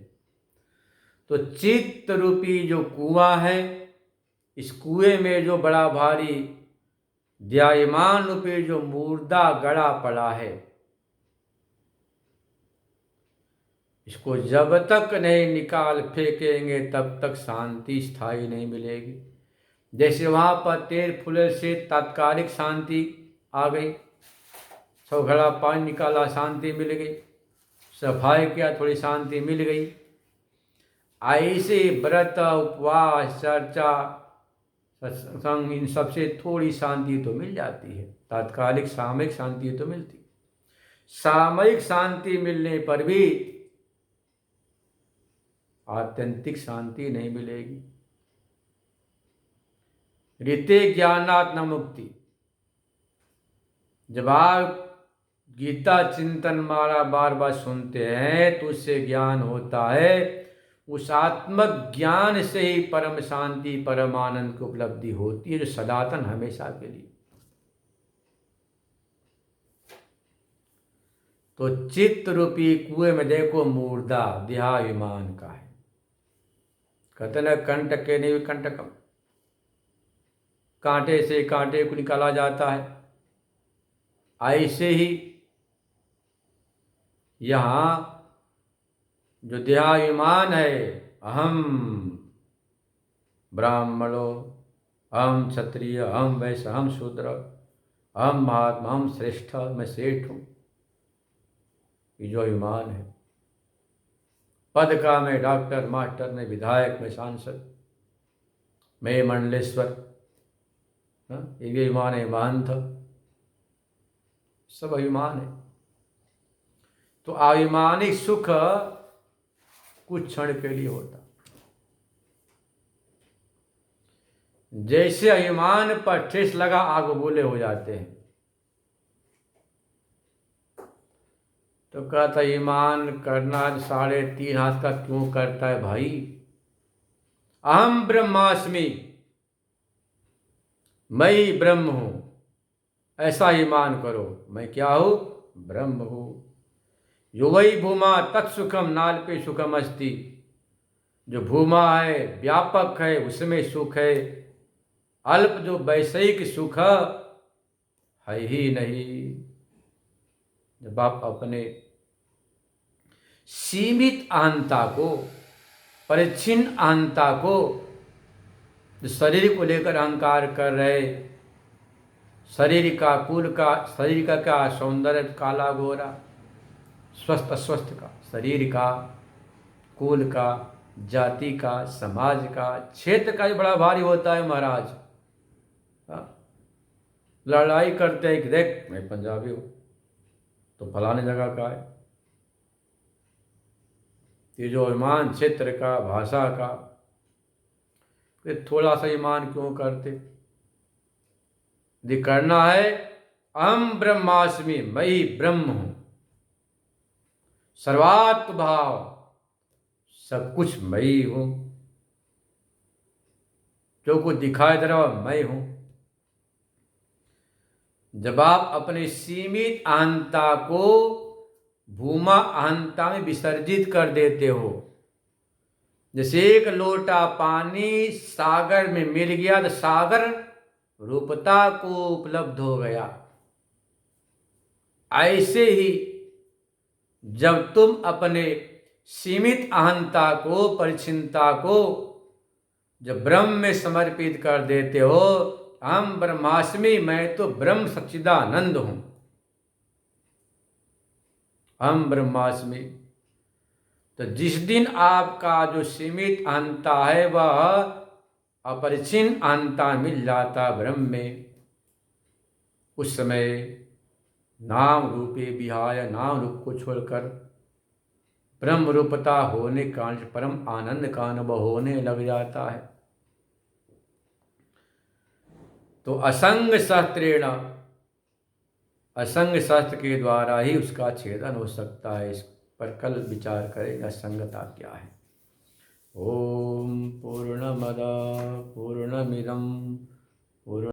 तो चित्त रूपी जो कुआं है, इस कुएं में जो बड़ा भारी द्यायमान रूपी जो मुर्दा गड़ा पड़ा है, इसको जब तक नहीं निकाल फेंकेंगे तब तक शांति स्थायी नहीं मिलेगी। जैसे वहाँ पर तेल फूले से तात्कालिक शांति आ गई, 100 घड़ा पानी निकाला शांति मिल गई, सफाई किया थोड़ी शांति मिल गई। ऐसे व्रत उपवास चर्चा सत्संग इन सबसे थोड़ी शांति तो मिल जाती है, तात्कालिक सामयिक शांति तो मिलती। सामयिक शांति मिलने पर भी आत्यंतिक शांति नहीं मिलेगी। ऋते ज्ञानात् न मुक्ति। जब आप गीता चिंतन माला बार बार सुनते हैं तो उससे ज्ञान होता है, उस आत्मक ज्ञान से ही परम शांति परम आनंद की उपलब्धि होती है, जो सनातन हमेशा के लिए। तो चित्त रूपी कुएं में देखो मुर्दा देहाभिमान का है, कहते न कंटक के नहीं कंटकम, कांटे से कांटे को निकाला जाता है। ऐसे ही यहाँ जो देहाभिमान है, अहम ब्राह्मणो, अहम क्षत्रिय, अहम वैश्य, अहम शूद्र, अहम महात्मा, अहम श्रेष्ठ, मैं श्रेष्ठ हूँ, ये जो अभिमान है। पद का मैं डॉक्टर, मास्टर, मैं विधायक, मैं सांसद, मैं मंडलेश्वर, ये भी अभिमान है, महंत, सब अभिमान है। तो अभिमानिक सुख कुछ क्षण के लिए होता। जैसे अभिमान पर ठेस लगा आग बबूले हो जाते हैं। तो कहता ईमान करना 3.5 हाथ का क्यों करता है भाई? अहम ब्रह्मास्मि, मैं ही ब्रह्म हूं, ऐसा ईमान करो। मैं क्या हूं? ब्रह्म हूं। यो वही भूमा तत्सुखम नाल्पे सुखम अस्ति। जो भूमा है, व्यापक है, उसमें सुख है। अल्प जो वैषयिक सुख है ही नहीं। जब आप अपने सीमित अहंता को, परिच्छिन्न अहंता को, जो शरीर को लेकर अहंकार कर रहे, शरीर का, कुल का, शरीर का क्या सौंदर्य, काला गोरा, स्वस्थ अस्वस्थ का, शरीर का, कुल का, जाति का, समाज का, क्षेत्र का भी बड़ा भारी होता है महाराज। लड़ाई करते हैं कि देख मैं पंजाबी हूं तो फलाने जगह का है। ये जो ईमान क्षेत्र का, भाषा का, ये थोड़ा सा ईमान क्यों करते? यदि करना है, अहम ब्रह्मास्मि, मैं ही ब्रह्म हूं, सर्वात्म भाव, सब कुछ मैं ही हूं, जो कुछ दिखाई दे रहा मैं हूं। जब आप अपने सीमित अहंता को भूमा अहंता में विसर्जित कर देते हो, जैसे एक लोटा पानी सागर में मिल गया तो सागर रूपता को उपलब्ध हो गया, ऐसे ही जब तुम अपने सीमित अहंता को, परिचिनता को जब ब्रह्म में समर्पित कर देते हो, हम ब्रह्मास्मि, मैं तो ब्रह्म सच्चिदानंद हूं, हम ब्रह्मास्मि। तो जिस दिन आपका जो सीमित अहंता है वह अपरिचिन्न अहंता मिल जाता ब्रह्म में, उस समय नाम रूपे विहाय, नाम रूप को छोड़कर ब्रह्म रूपता होने के कारण परम आनंद का अनुभव होने लग जाता है। तो असंग शस्त्रेण, असंग शस्त्र के द्वारा ही उसका छेदन हो सकता है। इस पर कल विचार करेंगे असंगता क्या है। ओम पूर्णमद पूर्णमिदं पूर्ण